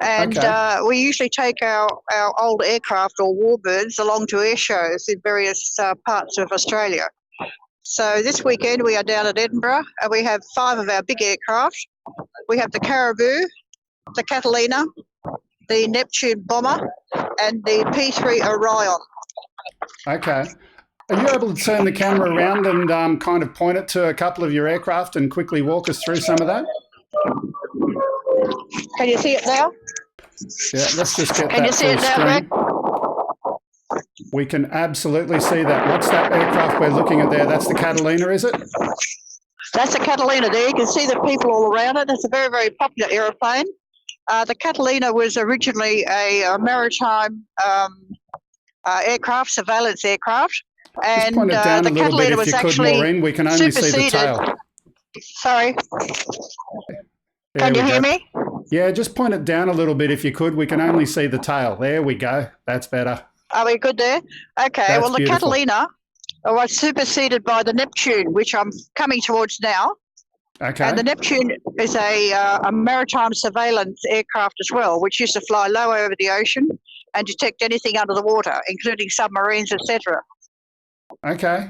S6: And we usually take our old aircraft or warbirds along to air shows in various parts of Australia. So this weekend we are down at Edinburgh, and we have 5 of our big aircraft. We have the Caribou, the Catalina, the Neptune bomber, and the P3 Orion.
S1: Okay. Are you able to turn the camera around and kind of point it to a couple of your aircraft and quickly walk us through some of that?
S6: Can you see it now?
S1: Yeah, let's just get
S6: Can you see it now, Greg?
S1: We can absolutely see that. What's that aircraft we're looking at there? That's the Catalina, is it?
S6: That's the Catalina there. You can see the people all around it. It's a very, very popular aeroplane. The Catalina was originally a maritime aircraft, surveillance aircraft.
S1: Just point it down a little bit if you could, Maureen. We can only see the tail.
S6: Sorry. Can you hear me?
S1: Yeah, just point it down a little bit if you could. We can only see the tail. There we go. That's better.
S6: Are we good there? Okay.
S1: That's
S6: well, the
S1: beautiful.
S6: Catalina was superseded by the Neptune, which I'm coming towards now.
S1: Okay.
S6: And the Neptune is a maritime surveillance aircraft as well, which used to fly low over the ocean and detect anything under the water, including submarines, etc.
S1: Okay.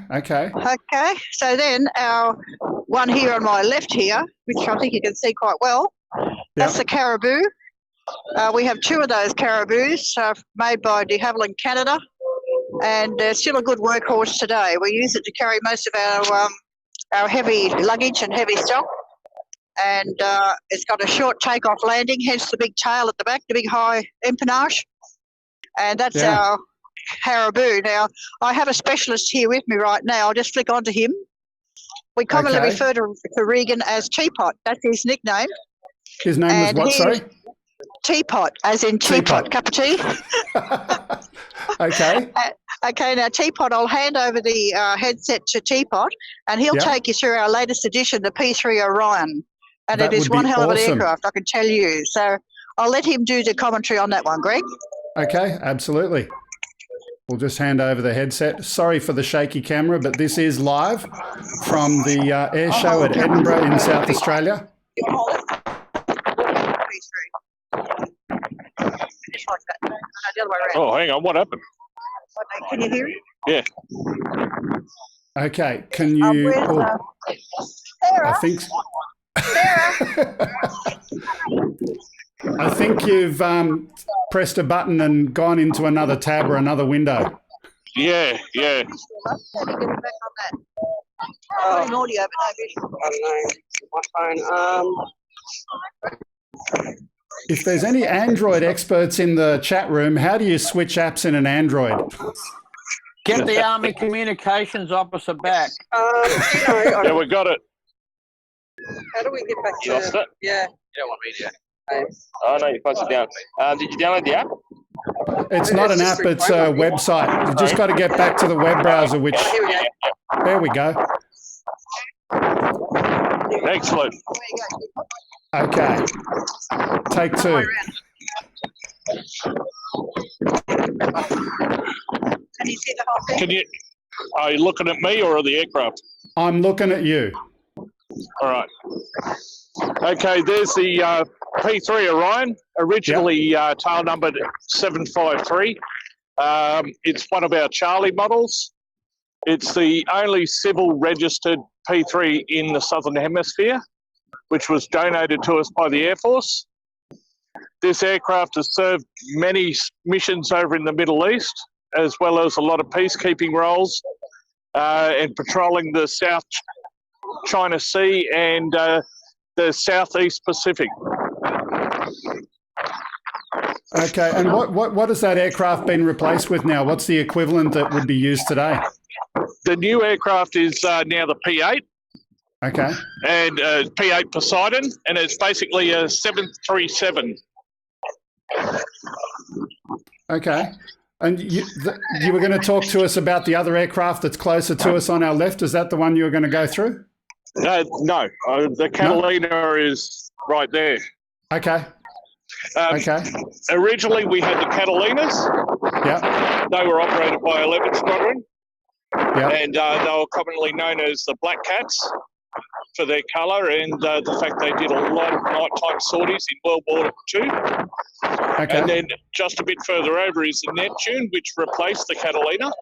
S6: So then our one here on my left here, which I think you can see quite well, that's the Caribou. We have 2 of those Caribous made by de Havilland, Canada, and still a good workhorse today. We use it to carry most of our heavy luggage and heavy stock, and it's got a short takeoff landing, hence the big tail at the back, the big high empennage, and that's our Caribou. Now, I have a specialist here with me right now. I'll just flick onto him. We commonly refer to Regan as Teapot. That's his nickname.
S1: His name was what, sorry?
S6: Teapot, as in teapot, cup of tea.
S1: Okay.
S6: Okay, now Teapot, I'll hand over the headset to Teapot, and he'll take you through our latest edition, the P3 Orion. And
S1: That
S6: it is
S1: would be
S6: one hell of an
S1: awesome.
S6: aircraft, I can tell you. So I'll let him do the commentary on that one, Greg.
S1: Okay, absolutely. We'll just hand over the headset. Sorry for the shaky camera, but this is live from the air show at Edinburgh in South Australia.
S6: You want to hold it? Just like that. No, the other way around.
S7: Oh, hang on. What happened?
S6: Can you hear him?
S7: Yeah.
S1: Okay, can you...
S6: Sarah.
S1: I think...
S6: Sarah.
S1: I think you've pressed a button and gone into another tab or another window.
S7: Yeah.
S6: Let me get it back on that. Audio, but no visual.
S5: I don't know. My phone.
S1: If there's any Android experts in the chat room, how do you switch apps in an Android?
S2: Get the Army Communications Officer back.
S7: Yeah, we got it.
S5: How do we get back
S7: You lost it?
S5: Yeah.
S8: You don't want me to.
S7: Oh, no, you closed it down. Did you download the app?
S1: It's not an app, it's a website. You just got to get back to the web browser, which... There we go.
S7: Excellent.
S1: Okay. Take two.
S6: Can you see the whole thing?
S7: Can you? Are you looking at me or the aircraft?
S1: I'm looking at you.
S7: All right. Okay, there's the P3 Orion, originally tail numbered 753. It's one of our Charlie models. It's the only civil registered P3 in the Southern Hemisphere, which was donated to us by the Air Force. This aircraft has served many missions over in the Middle East, as well as a lot of peacekeeping roles and patrolling the South China Sea and the Southeast Pacific.
S1: Okay, and what has that aircraft been replaced with now? What's the equivalent that would be used today?
S7: The new aircraft is now the P8.
S1: Okay.
S7: And P8 Poseidon, and it's basically a 737.
S1: Okay. And you were going to talk to us about the other aircraft that's closer to us on our left. Is that the one you were going to go through?
S7: No, the Catalina is right there.
S1: Okay. Okay.
S7: Originally, we had the Catalinas.
S1: Yeah.
S7: They were operated by 11th Squadron,
S1: Yeah.
S7: and they were commonly known as the Black Cats for their colour and the fact they did a lot of nighttime sorties in World War II.
S1: Okay.
S7: And then just a bit further over is the Neptune, which replaced the Catalina.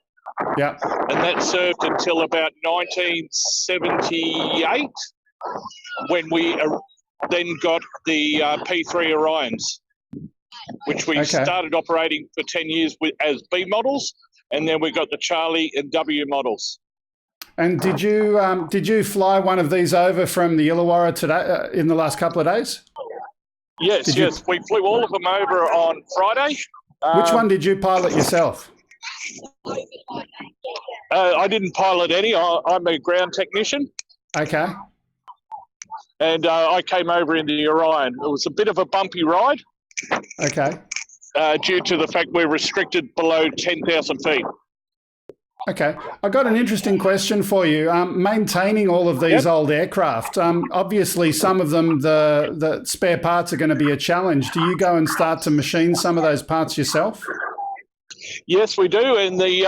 S1: Yeah.
S7: And that served until about 1978, when we then got the P3 Orions, which we started operating for 10 years as B models, and then we got the Charlie and W models.
S1: And did you fly one of these over from the Illawarra today in the last couple of days?
S7: Yes, yes. We flew all of them over on Friday.
S1: Which one did you pilot yourself?
S7: I didn't pilot any. I'm a ground technician.
S1: Okay.
S7: And I came over in the Orion. It was a bit of a bumpy ride.
S1: Okay.
S7: Due to the fact we're restricted below 10,000 feet.
S1: Okay. I got an interesting question for you. Maintaining all of these old aircraft, obviously some of them, the spare parts are going to be a challenge. Do you go and start to machine some of those parts yourself?
S7: Yes, we do. And the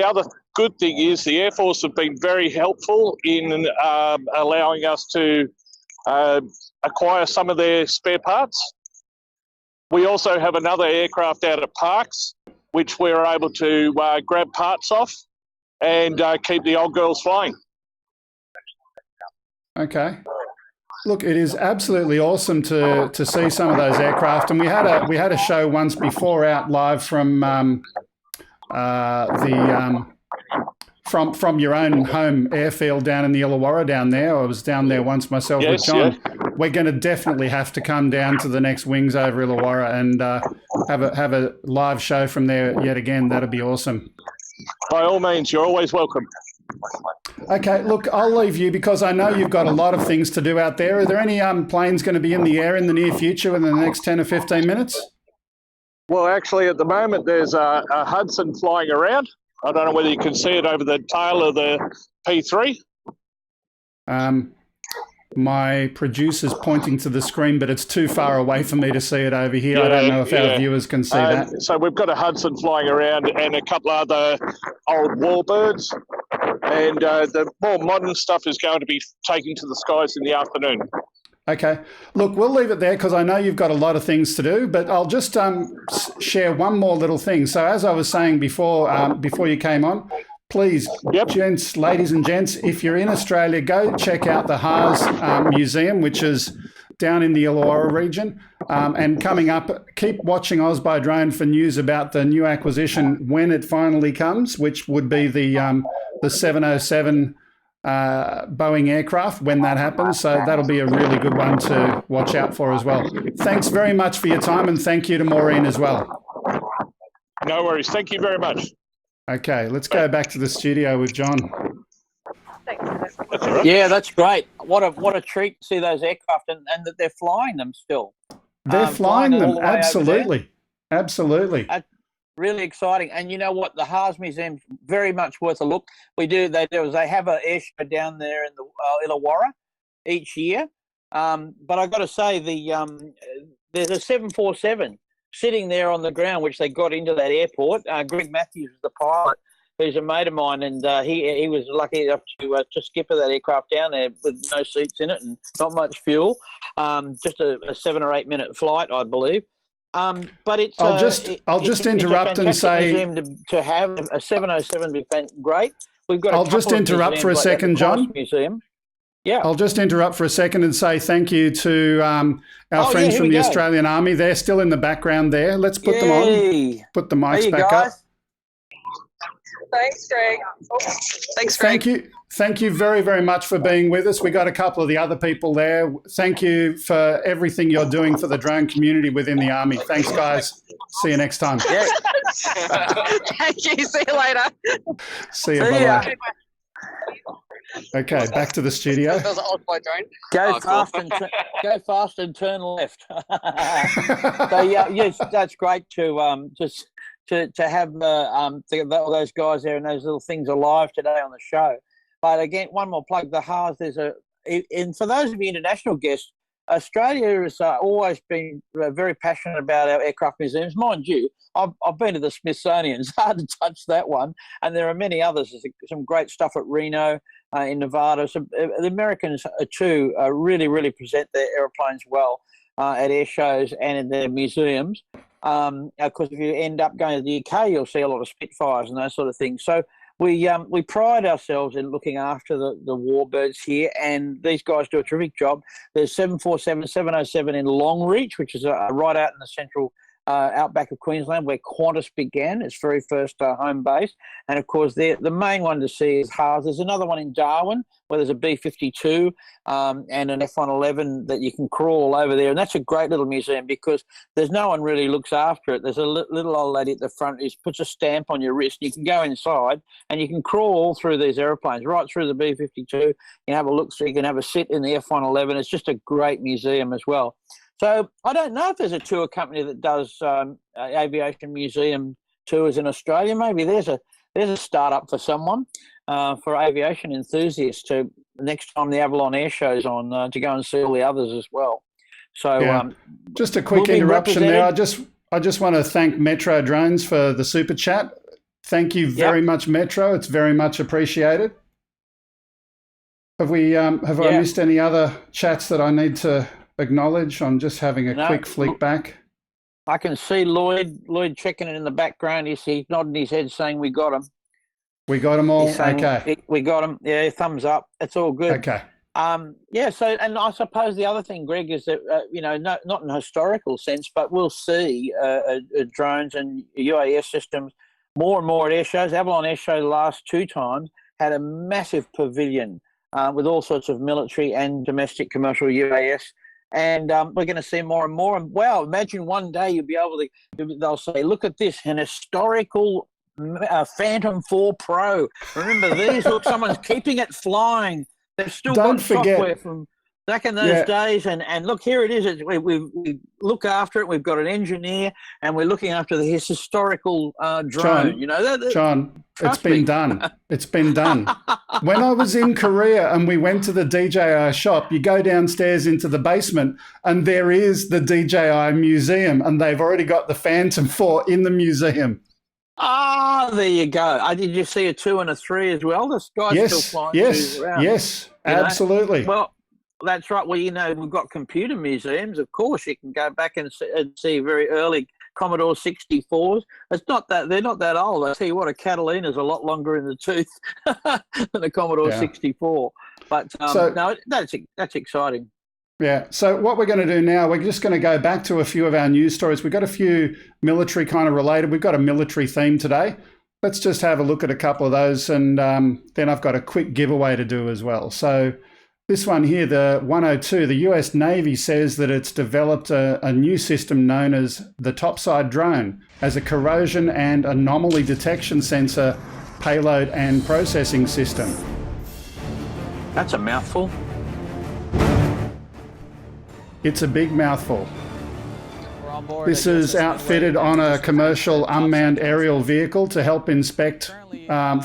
S7: other good thing is the Air Force have been very helpful in allowing us to acquire some of their spare parts. We also have another aircraft out at Parkes, which we're able to grab parts off and keep the old girls flying. Okay.
S1: Look, it is absolutely awesome to see some of those aircraft, and we had a show once before out live from from your own home airfield down in the Illawarra down there. I was down there once myself with John.
S7: Yes.
S1: We're going to definitely have to come down to the next Wings over Illawarra and have a live show from there yet again. That'd be awesome.
S7: By all means, you're always welcome.
S1: Okay, look, I'll leave you because I know you've got a lot of things to do out there. Are there any planes going to be in the air in the near future in the next 10 or 15 minutes?
S7: Well, actually, at the moment, there's a Hudson flying around. I don't know whether you can see it over the tail of the P3.
S1: My producer's pointing to the screen, but it's too far away for me to see it over here. I don't know if our viewers can see that.
S7: So we've got a Hudson flying around and a couple other old warbirds. And the more modern stuff is going to be taking to the skies in the afternoon.
S1: Okay. Look, we'll leave it there because I know you've got a lot of things to do, but I'll just share one more little thing. So as I was saying before you came on, please, gents, ladies and gents, if you're in Australia, go check out the HARS Museum, which is down in the Illawarra region. And coming up, keep watching Oz by Drone for news about the new acquisition when it finally comes, which would be the 707 Boeing aircraft when that happens. So that'll be a really good one to watch out for as well. Thanks very much for your time, and thank you to Maureen as well.
S7: No worries. Thank you very much.
S1: Okay, let's go back to the studio with John.
S2: Yeah, that's great. What a treat to see those aircraft and that they're flying them still.
S1: They're flying them, absolutely. Absolutely.
S2: Really exciting. And you know what? The HARS Museum's very much worth a look. They have an air show down there in the Illawarra each year. But I've got to say, there's a 747 sitting there on the ground, which they got into that airport. Greg Matthews is the pilot, who's a mate of mine, and he was lucky enough to skipper that aircraft down there with no seats in it and not much fuel. Just a 7 or 8 minute flight, I believe. But it's
S1: I'll just interrupt and say
S2: to have a 707 be great. We've got.
S1: I'll just interrupt for a second, John.
S2: Museum. Yeah.
S1: I'll just interrupt for a second and say thank you to our friends from the Australian Army. They're still in the background there. Let's put them on. Put the mics back up.
S8: Thanks, Greg. Thanks, Greg.
S1: Thank you very, very much for being with us. We got a couple of the other people there. Thank you for everything you're doing for the drone community within the Army. Thanks, guys. See you next time.
S2: Yeah.
S8: Thank you. See you later.
S1: See you. Bye-bye. Okay, back to the studio.
S2: Go fast and turn left. So yes, that's great to have those guys there and those little things alive today on the show. But again, one more plug: the HARS. And for those of you international guests, Australia has always been very passionate about our aircraft museums. Mind you, I've been to the Smithsonian. It's hard to touch that one, and there are many others. There's some great stuff at Reno in Nevada. So the Americans too really, really present their airplanes well at air shows and in their museums. Because if you end up going to the UK, you'll see a lot of Spitfires and those sort of things. So we pride ourselves in looking after the warbirds here, and these guys do a terrific job. There's 747, 707 in Longreach, which is right out in the central outback of Queensland, where Qantas began, its very first home base. And of course, the main one to see is HARS. There's another one in Darwin where there's a B-52 and an F-111 that you can crawl over there. And that's a great little museum because there's no one really looks after it. There's a little old lady at the front who puts a stamp on your wrist. You can go inside and you can crawl all through these airplanes, right through the B-52. You can have a look, so you can have a sit in the F-111. It's just a great museum as well. So I don't know if there's a tour company that does aviation museum tours in Australia. Maybe there's a startup for someone, for aviation enthusiasts to next time the Avalon Air Show's on to go and see all the others as well. So
S1: just a quick interruption there. I just want to thank Metro Drones for the super chat. Thank you very much, Metro. It's very much appreciated. Have I missed any other chats that I need to acknowledge? I'm just having a quick flick back.
S2: I can see Lloyd checking it in the background. He's nodding his head saying we got him. We got them all? Okay. We got them. Yeah, thumbs up. It's all good.
S1: Okay.
S2: So, and I suppose the other thing, Greg, is that, not in a historical sense, but we'll see drones and UAS systems more and more at air shows. Avalon Air Show the last 2 times had a massive pavilion with all sorts of military and domestic commercial UAS. And we're going to see more and more. And wow, imagine one day you'll be able to, they'll say, look at this, an historical Phantom 4 Pro. Remember these? Look, someone's keeping it flying. They've still got software from Back in those days, and look, here it is. We look after it. We've got an engineer, and we're looking after his historical drone.
S1: John, John, it's been done. It's been done. When I was in Korea and we went to the DJI shop, you go downstairs into the basement, and there is the DJI museum, and they've already got the Phantom 4 in the museum.
S2: Ah, there you go. Did you see a 2 and a 3 as well? The guy's still flying around.
S1: Yes, absolutely.
S2: Well, that's right. Well, we've got computer museums. Of course, you can go back and see very early Commodore 64s. It's not that they're not that old. I tell you what, a Catalina's a lot longer in the tooth than a Commodore 64. But no, that's exciting.
S1: Yeah. So what we're going to do now, we're just going to go back to a few of our news stories. We've got a few military kind of related. We've got a military theme today. Let's just have a look at a couple of those, and then I've got a quick giveaway to do as well. So this one here, the 102, the US Navy says that it's developed a new system known as the Topside Drone as a corrosion and anomaly detection sensor, payload and processing system.
S2: That's a mouthful.
S1: It's a big mouthful. This is outfitted on a commercial unmanned aerial vehicle to help inspect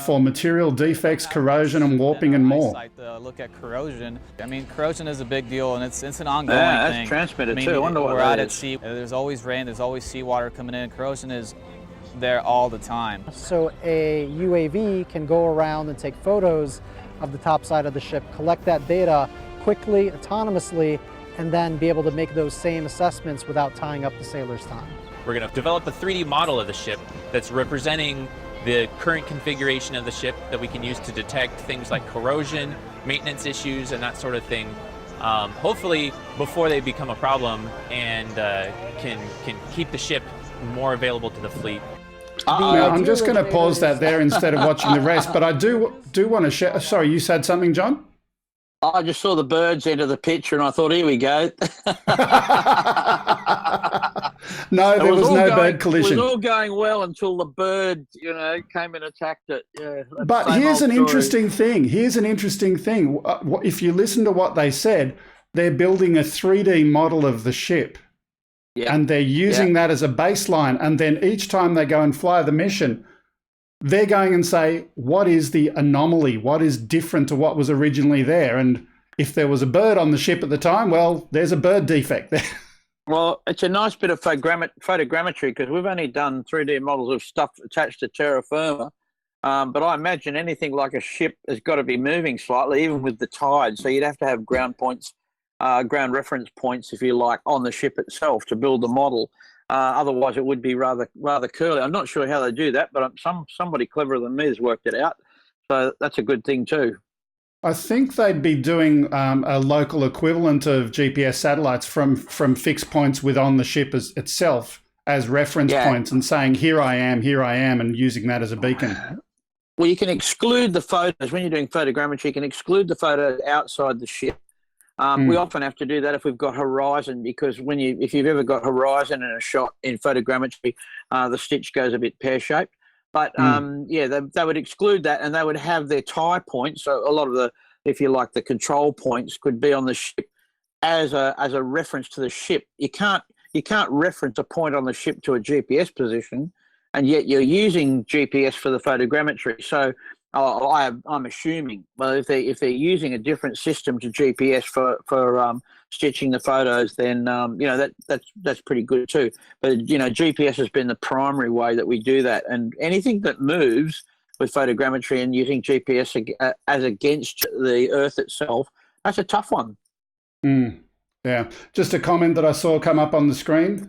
S1: for material defects, corrosion and warping and more.
S9: Look at corrosion. I mean, corrosion is a big deal, and it's an ongoing thing.
S2: That's transmitted too. I wonder what
S9: we're out at sea. There's always rain. There's always seawater coming in. Corrosion is there all the time.
S10: So a UAV can go around and take photos of the top side of the ship, collect that data quickly, autonomously, and then be able to make those same assessments without tying up the sailor's time.
S11: We're going to develop a 3D model of the ship that's representing the current configuration of the ship that we can use to detect things like corrosion, maintenance issues, and that sort of thing. Hopefully before they become a problem, and can keep the ship more available to the fleet.
S1: Now, I'm just going to pause that there instead of watching the rest, but I do want to share. Sorry, you said something, John?
S2: I just saw the birds enter the picture and I thought, here we go.
S1: No, there was no bird collision.
S2: It was all going well until the bird, came and attacked it. Yeah,
S1: but here's an interesting thing. If you listen to what they said, they're building a 3D model of the ship. Yeah. And they're using that as a baseline. And then each time they go and fly the mission, they're going and say, what is the anomaly? What is different to what was originally there? And if there was a bird on the ship at the time, well, there's a bird defect there.
S2: Well, it's a nice bit of photogrammetry because we've only done 3D models of stuff attached to terra firma. But I imagine anything like a ship has got to be moving slightly, even with the tide. So you'd have to have ground points, ground reference points, if you like, on the ship itself to build the model. Otherwise, it would be rather curly. I'm not sure how they do that, but somebody cleverer than me has worked it out. So that's a good thing too.
S1: I think they'd be doing a local equivalent of GPS satellites from fixed points on the ship itself as reference points and saying, here I am, and using that as a beacon.
S2: Well, you can exclude the photos. When you're doing photogrammetry, you can exclude the photos outside the ship. We often have to do that if we've got horizon, because if you've ever got horizon in a shot in photogrammetry, the stitch goes a bit pear-shaped. But they would exclude that, and they would have their tie points. So a lot of the, if you like, the control points could be on the ship as a reference to the ship. You can't reference a point on the ship to a GPS position, and yet you're using GPS for the photogrammetry. So I'm assuming, well, if they're using a different system to GPS for stitching the photos, then that's pretty good too. But GPS has been the primary way that we do that, and anything that moves with photogrammetry and using GPS as against the Earth itself, that's a tough one.
S1: Yeah, just a comment that I saw come up on the screen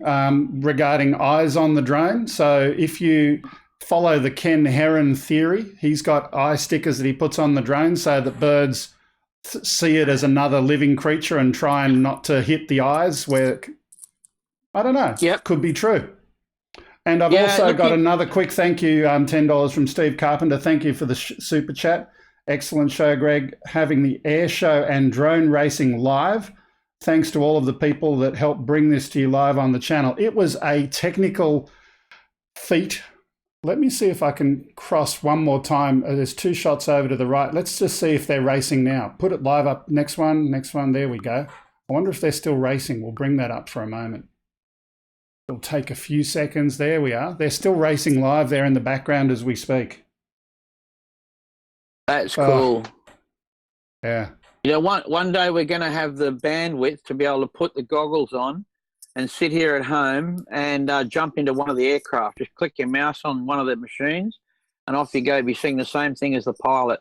S1: regarding eyes on the drone. So if you follow the Ken Heron theory, he's got eye stickers that he puts on the drone so that birds see it as another living creature and try and not to hit the eyes where, I don't know, could be true. And I've also got another quick thank you, $10 from Steve Carpenter. Thank you for the super chat. Excellent show, Greg. Having the air show and drone racing live. Thanks to all of the people that helped bring this to you live on the channel. It was a technical feat Let me see if I can cross one more time. There's 2 shots over to the right. Let's just see if they're racing now. Put it live up. Next one. There we go. I wonder if they're still racing. We'll bring that up for a moment. It'll take a few seconds. There we are. They're still racing live there in the background as we speak.
S2: That's cool.
S1: Yeah.
S2: You know, one day we're going to have the bandwidth to be able to put the goggles on and sit here at home and jump into one of the aircraft. Just click your mouse on one of the machines and off you go. Be seeing the same thing as the pilot.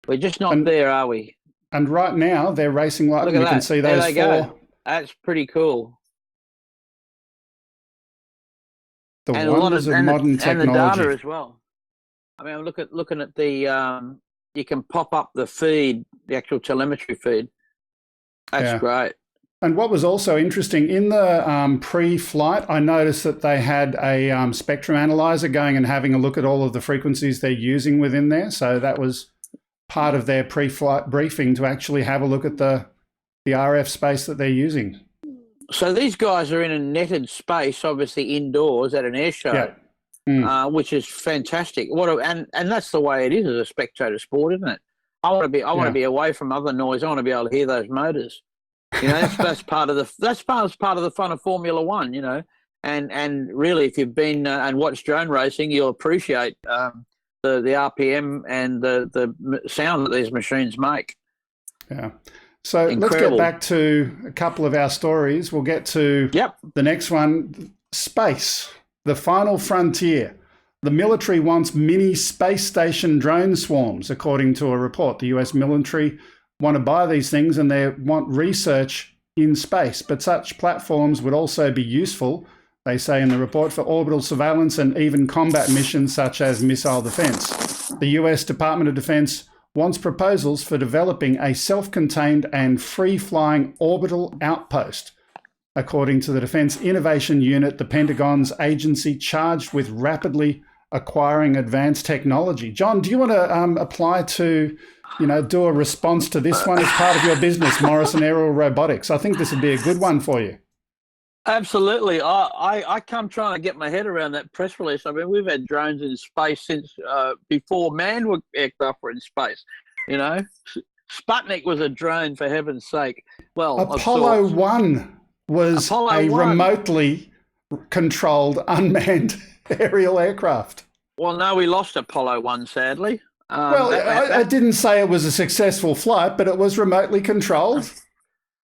S2: We're just not there, are we?
S1: And right now they're racing live.
S2: Look at
S1: you
S2: that.
S1: Can see
S2: there
S1: those
S2: they
S1: 4.
S2: Go. That's pretty cool.
S1: The
S2: and
S1: wonders of modern technology.
S2: And the data as well. I mean, I'm looking at the, you can pop up the feed, the actual telemetry feed. That's great.
S1: And what was also interesting, in the pre-flight, I noticed that they had a spectrum analyzer going and having a look at all of the frequencies they're using within there. So that was part of their pre-flight briefing, to actually have a look at the RF space that they're using.
S2: So these guys are in a netted space, obviously indoors at an air show, which is fantastic. And that's the way it is as a spectator sport, isn't it? I want to be away from other noise. I want to be able to hear those motors. You know, that's part of the fun of Formula One. You know, and really, if you've been and watched drone racing, you'll appreciate the RPM and the sound that these machines make.
S1: Yeah. So
S2: Incredible.
S1: Let's get back to a couple of our stories. We'll get to the next one, space, the final frontier. The military wants mini space station drone swarms, according to a report. The US military want to buy these things and they want research in space, but such platforms would also be useful, they say in the report, for orbital surveillance and even combat missions such as missile defense. The US Department of Defense wants proposals for developing a self-contained and free-flying orbital outpost, according to the Defense Innovation Unit, the Pentagon's agency charged with rapidly acquiring advanced technology. John, do you want to apply to, do a response to this one as part of your business, Morrison Aerial Robotics? I think this would be a good one for you.
S2: Absolutely. I come trying to get my head around that press release. I mean, we've had drones in space since before manned aircraft were in space. You know, Sputnik was a drone, for heaven's sake. Well,
S1: Apollo 1 was remotely controlled unmanned aerial aircraft.
S2: Well, no, we lost Apollo 1, sadly.
S1: I didn't say it was a successful flight, but it was remotely controlled.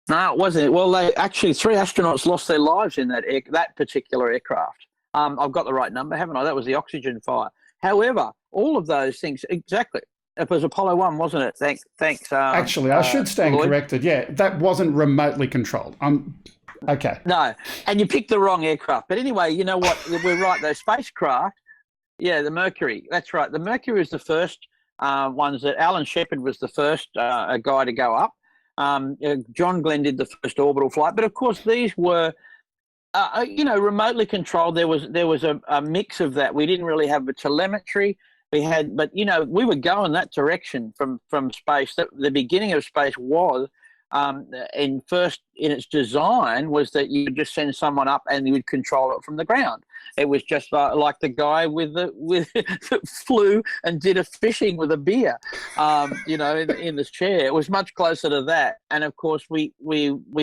S2: No, it wasn't. Well, 3 astronauts lost their lives in that particular aircraft. I've got the right number, haven't I? That was the oxygen fire. However, all of those things, exactly. It was Apollo 1, wasn't it? Thanks.
S1: Actually, I should stand corrected. Yeah, that wasn't remotely controlled. Okay.
S2: No, and you picked the wrong aircraft. But anyway, you know what? We're right. Those spacecraft, the Mercury. That's right. The Mercury was the first ones that Alan Shepard was the first guy to go up. John Glenn did the first orbital flight, but of course these were, remotely controlled. There was a mix of that. We didn't really have the telemetry. We were going that direction from space. The beginning of space was, in its design, was that you would just send someone up and you would control it from the ground. It was just like the guy that flew and did a fishing with a beer, in this chair. It was much closer to that. And of course, we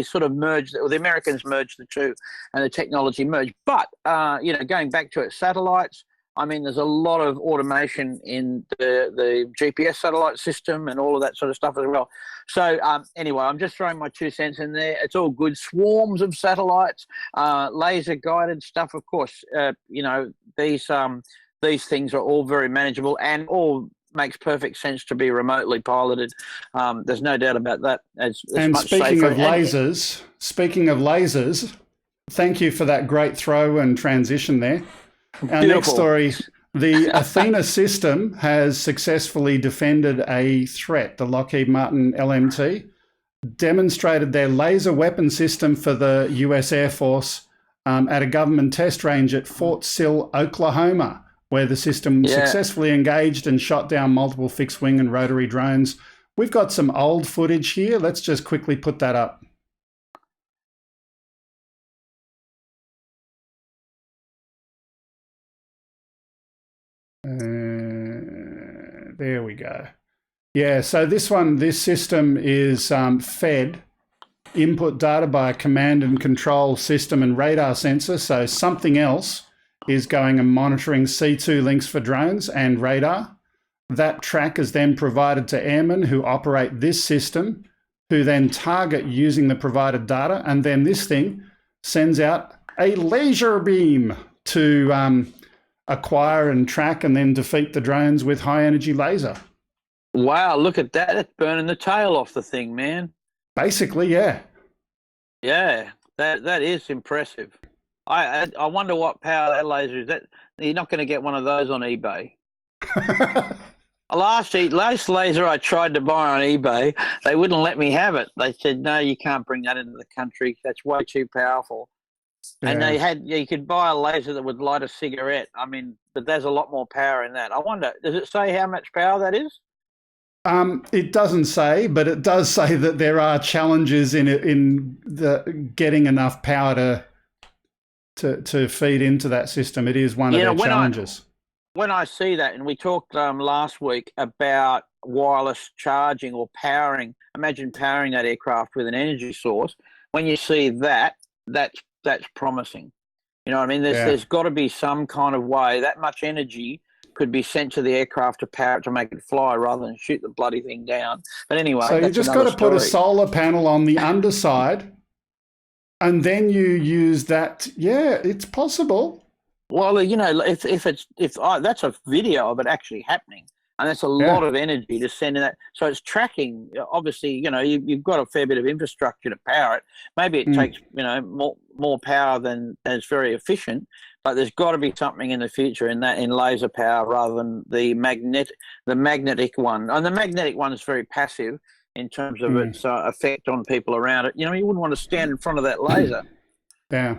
S2: sort of merged, or the Americans merged the two, and the technology merged. But going back to it, satellites. I mean, there's a lot of automation in the GPS satellite system and all of that sort of stuff as well. So anyway, I'm just throwing my 2 cents in there. It's all good. Swarms of satellites, laser-guided stuff, of course. These things are all very manageable and all makes perfect sense to be remotely piloted. There's no doubt about that. It's much safer.
S1: Speaking of lasers, thank you for that great throw and transition there. Our next story, the Athena system has successfully defended a threat. The Lockheed Martin LMT demonstrated their laser weapon system for the US Air Force at a government test range at Fort Sill, Oklahoma, where the system successfully engaged and shot down multiple fixed-wing and rotary drones. We've got some old footage here. Let's just quickly put that up. There we go. Yeah, so this system is fed input data by a command and control system and radar sensor. So something else is going and monitoring C2 links for drones and radar. That track is then provided to airmen who operate this system, who then target using the provided data. And then this thing sends out a laser beam to acquire and track and then defeat the drones with high energy laser.
S2: Wow, look at that. It's burning the tail off the thing, man.
S1: Basically, yeah.
S2: Yeah, that is impressive. I wonder what power that laser is. That you're not going to get one of those on eBay. Last laser I tried to buy on eBay, they wouldn't let me have it. They said, no, you can't bring that into the country. That's way too powerful. Yeah. And you could buy a laser that would light a cigarette. I mean, but there's a lot more power in that. I wonder, does it say how much power that is?
S1: It doesn't say, but it does say that there are challenges in the getting enough power to feed into that system. It is one of their challenges.
S2: When I see that, and we talked last week about wireless charging or powering, imagine powering that aircraft with an energy source. When you see that, that's promising. You know what I mean? There's got to be some kind of way that much energy could be sent to the aircraft to power it to make it fly rather than shoot the bloody thing down. But anyway,
S1: so you just got to put a solar panel on the underside, and then you use that. Yeah, it's possible.
S2: Well, you know, if that's a video of it actually happening, and that's a lot of energy to send in that. So it's tracking. Obviously, you know, you've got a fair bit of infrastructure to power it. Maybe it takes, you know, more power than it's very efficient. But there's got to be something in the future in laser power rather than the magnetic one. And the magnetic one is very passive in terms of its effect on people around it. You know, you wouldn't want to stand in front of that laser.
S1: Yeah.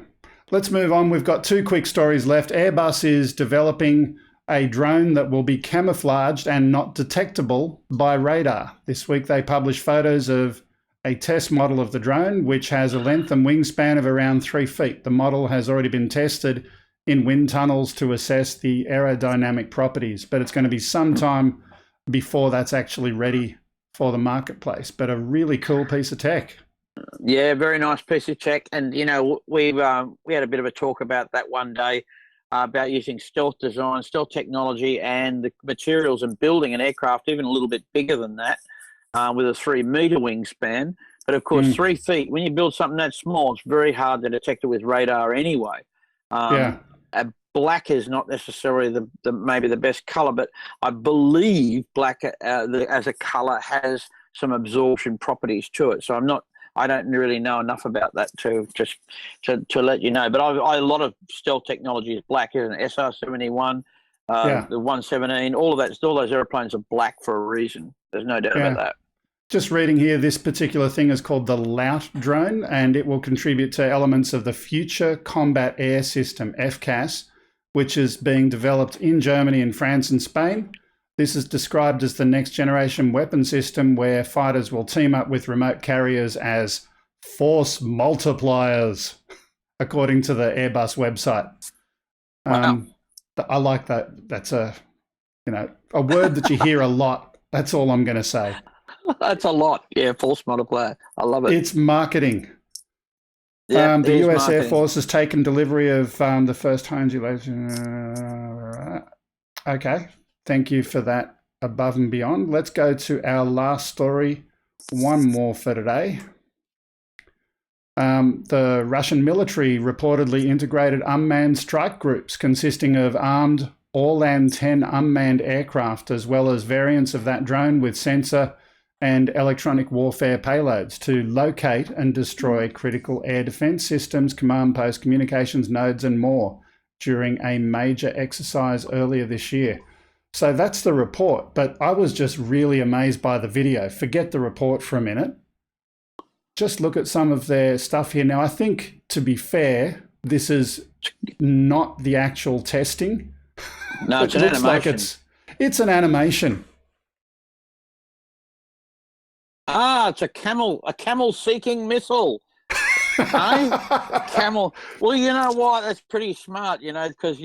S1: Let's move on. We've got two quick stories left. Airbus is developing a drone that will be camouflaged and not detectable by radar. This week they published photos of a test model of the drone, which has a length and wingspan of around 3 feet. The model has already been tested in wind tunnels to assess the aerodynamic properties, but it's going to be some time before that's actually ready for the marketplace. But a really cool piece of tech.
S2: Yeah, very nice piece of tech. And, you know, we had a bit of a talk about that one day, about using stealth design, stealth technology, and the materials and building an aircraft even a little bit bigger than that, with a 3 meter wingspan. But of course, 3 feet, when you build something that small, it's very hard to detect it with radar anyway. Black is not necessarily maybe the best color, but I believe black as a color has some absorption properties to it. So I don't really know enough about that to let you know. But a lot of stealth technology is black, isn't it? SR-71, the 117, all those airplanes are black for a reason. There's no doubt about that.
S1: Just reading here, this particular thing is called the Lout drone, and it will contribute to elements of the Future Combat Air System, FCAS, which is being developed in Germany and France and Spain. This is described as the next generation weapon system where fighters will team up with remote carriers as force multipliers, according to the Airbus website. I like that. That's a word that you hear a lot. That's all I'm going to say.
S2: That's a lot. Yeah, force multiplier. I love it.
S1: It's marketing.
S2: Yeah,
S1: the US Air Force has taken delivery of the first Heinz laser. Okay. Thank you for that above and beyond. Let's go to our last story. One more for today. The Russian military reportedly integrated unmanned strike groups consisting of armed Orlan-10 unmanned aircraft, as well as variants of that drone with sensor and electronic warfare payloads to locate and destroy critical air defense systems, command post communications nodes, and more during a major exercise earlier this year. So that's the report, but I was just really amazed by the video. Forget the report for a minute. Just look at some of their stuff here. Now, I think, to be fair, this is not the actual testing.
S2: No, it's an animation.
S1: It's an animation.
S2: It's a camel-seeking missile. A camel. Well, you know what? That's pretty smart, because,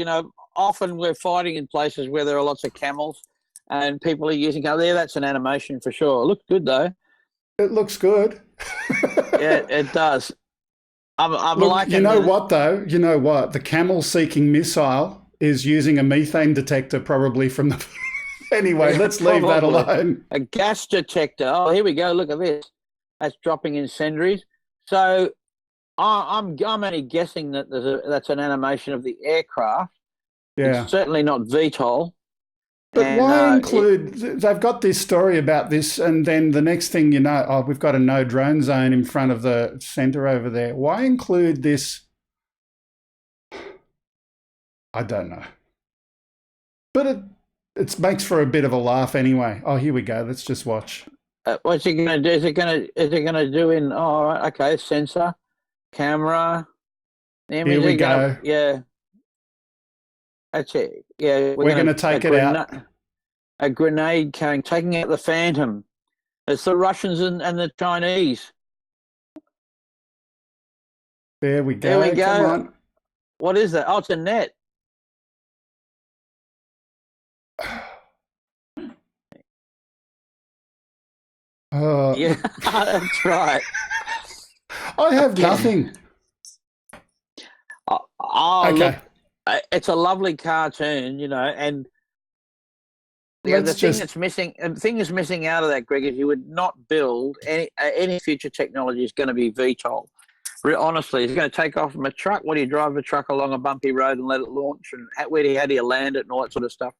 S2: often we're fighting in places where there are lots of camels and people are using cars. There, that's an animation for sure. It looks good, though.
S1: It looks good.
S2: Yeah, it does. I'm
S1: Look,
S2: liking
S1: you know
S2: the-
S1: what, though? You know what? The camel-seeking missile is using a methane detector probably from the... Anyway, let's leave that
S2: Probably.
S1: alone.
S2: A gas detector. Oh, here we go. Look at this. That's dropping incendiaries. So I'm only guessing that that's an animation of the aircraft.
S1: Yeah.
S2: It's certainly not VTOL.
S1: But
S2: And,
S1: why include... They've got this story about this, and then the next thing you know, oh, we've got a no drone zone in front of the centre over there. Why include this? I don't know. But it makes for a bit of a laugh anyway. Oh, here we go. Let's just watch.
S2: What's it going to do? Is it going to do in? Oh, all right, okay. Sensor, camera.
S1: Here we go.
S2: Yeah. That's it. Yeah,
S1: We're going to take it out.
S2: A grenade taking out the Phantom. It's the Russians and the Chinese.
S1: There we go.
S2: There we go.
S1: Come on.
S2: What is that? Oh, it's a net. Yeah, that's right.
S1: I have nothing.
S2: Oh,
S1: okay.
S2: Look, it's a lovely cartoon, and the thing that's missing, the thing that's missing out of that, Greg, is you would not build any future technology is going to be VTOL. Honestly, it's going to take off from a truck. What do you drive a truck along a bumpy road and let it launch? And how do you land it and all that sort of stuff?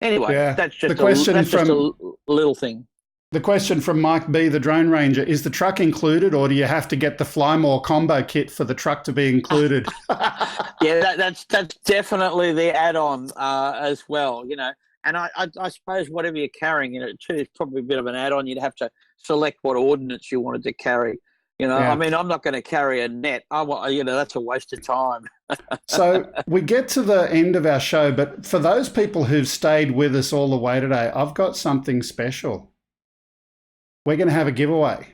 S2: Anyway, that's just a little thing.
S1: The question from Mike B, the drone ranger, is the truck included, or do you have to get the Fly More combo kit for the truck to be included?
S2: Yeah, that's definitely the add-on as well, And I suppose whatever you're carrying in it too is probably a bit of an add-on. You'd have to select what ordnance you wanted to carry.
S1: Yeah.
S2: I mean, I'm not going to carry a net. That's a waste of time.
S1: So we get to the end of our show, but for those people who've stayed with us all the way today, I've got something special. We're going to have a giveaway.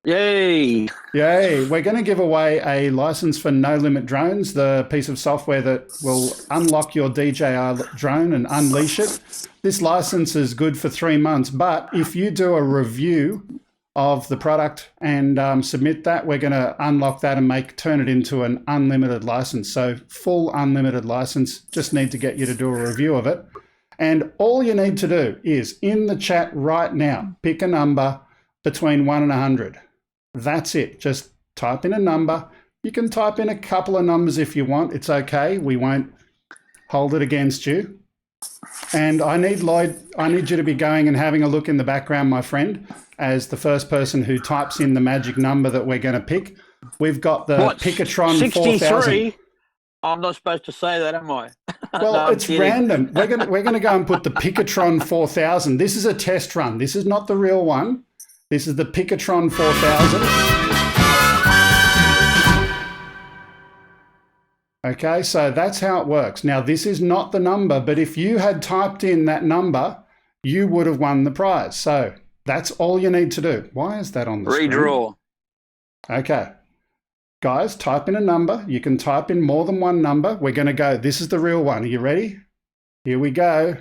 S2: Yay!
S1: Yay! We're going to give away a license for No Limit Drones, the piece of software that will unlock your DJI drone and unleash it. This license is good for 3 months, but if you do a review of the product and submit that, we're going to unlock that and turn it into an unlimited license. So full unlimited license. Just need to get you to do a review of it. And all you need to do is, in the chat right now, pick a number between 1 and 100. That's it. Just type in a number. You can type in a couple of numbers if you want. It's okay. We won't hold it against you. And I need you to be going and having a look in the background, my friend, as the first person who types in the magic number that we're going to pick. We've got the Picatron
S2: 63?
S1: 4000.
S2: I'm not supposed to say that, am I?
S1: Well,
S2: No,
S1: it's random. We're going to go and put the Picatron 4000. This is a test run. This is not the real one. This is the Picatron 4000. Okay, so that's how it works. Now, this is not the number, but if you had typed in that number, you would have won the prize. So that's all you need to do. Why is that on the screen?
S2: Redraw.
S1: Okay. Guys, type in a number. You can type in more than one number. We're going to go. This is the real one. Are you ready? Here we go.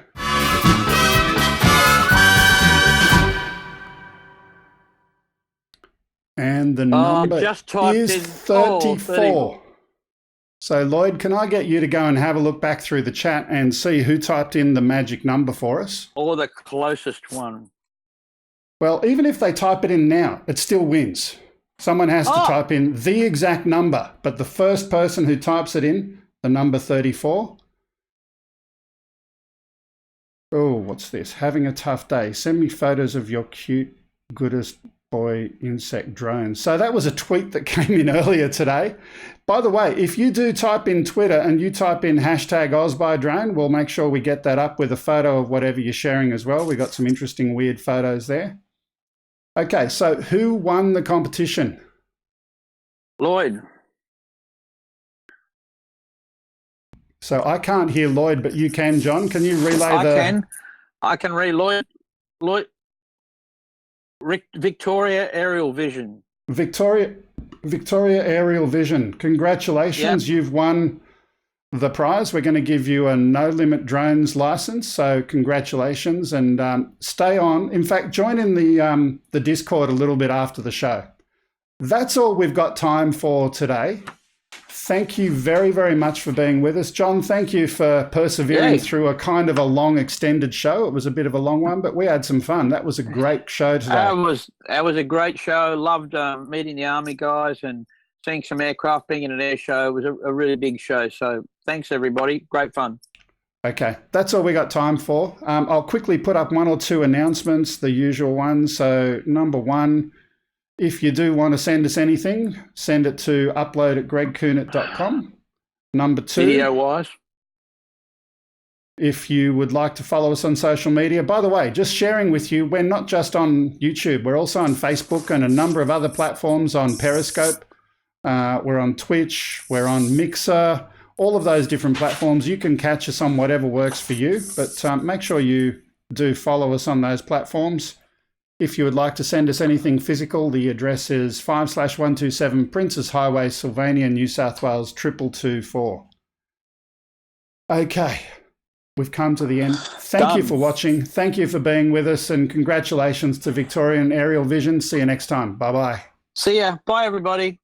S1: And the number is 34. So, Lloyd, can I get you to go and have a look back through the chat and see who typed in the magic number for us?
S2: Or the closest one.
S1: Well, even if they type it in now, it still wins. Someone has to type in the exact number, but the first person who types it in, the number 34. Oh, what's this? Having a tough day. Send me photos of your cute, goodest boy insect drone. So that was a tweet that came in earlier today. By the way, if you do type in Twitter and you type in #AusBuyDrone, we'll make sure we get that up with a photo of whatever you're sharing as well. We got some interesting, weird photos there. Okay, so who won the competition?
S2: Lloyd.
S1: So I can't hear Lloyd, but you can, John. Can you relay
S2: I can read Lloyd. Victoria Aerial Vision.
S1: Victoria Aerial Vision. Congratulations. Yep. You've won the prize. We're going to give you a no limit drones license. So congratulations, and stay on. In fact, join in the Discord a little bit after the show. That's all we've got time for today. Thank you very, very much for being with us. John, thank you for persevering through a kind of a long extended show. It was a bit of a long one, but we had some fun. That was a great show today.
S2: That was a great show. Loved meeting the Army guys and seeing some aircraft, being in an air show. It was a really big show. So thanks, everybody. Great fun.
S1: Okay, that's all we got time for. I'll quickly put up one or two announcements, the usual ones. So number one, if you do want to send us anything, send it to upload@gregkuhnert.com. Number two,
S2: video-wise.
S1: If you would like to follow us on social media, by the way, just sharing with you, we're not just on YouTube. We're also on Facebook and a number of other platforms, on Periscope. We're on Twitch. We're on Mixer. All of those different platforms. You can catch us on whatever works for you, but make sure you do follow us on those platforms. If you would like to send us anything physical, the address is 5/127 Princes Highway, Sylvania, New South Wales 22224. Okay, we've come to the end. Thank you for watching. Thank you for being with us, and congratulations to Victorian Aerial Vision. See you next time. Bye-bye.
S2: See ya. Bye, everybody.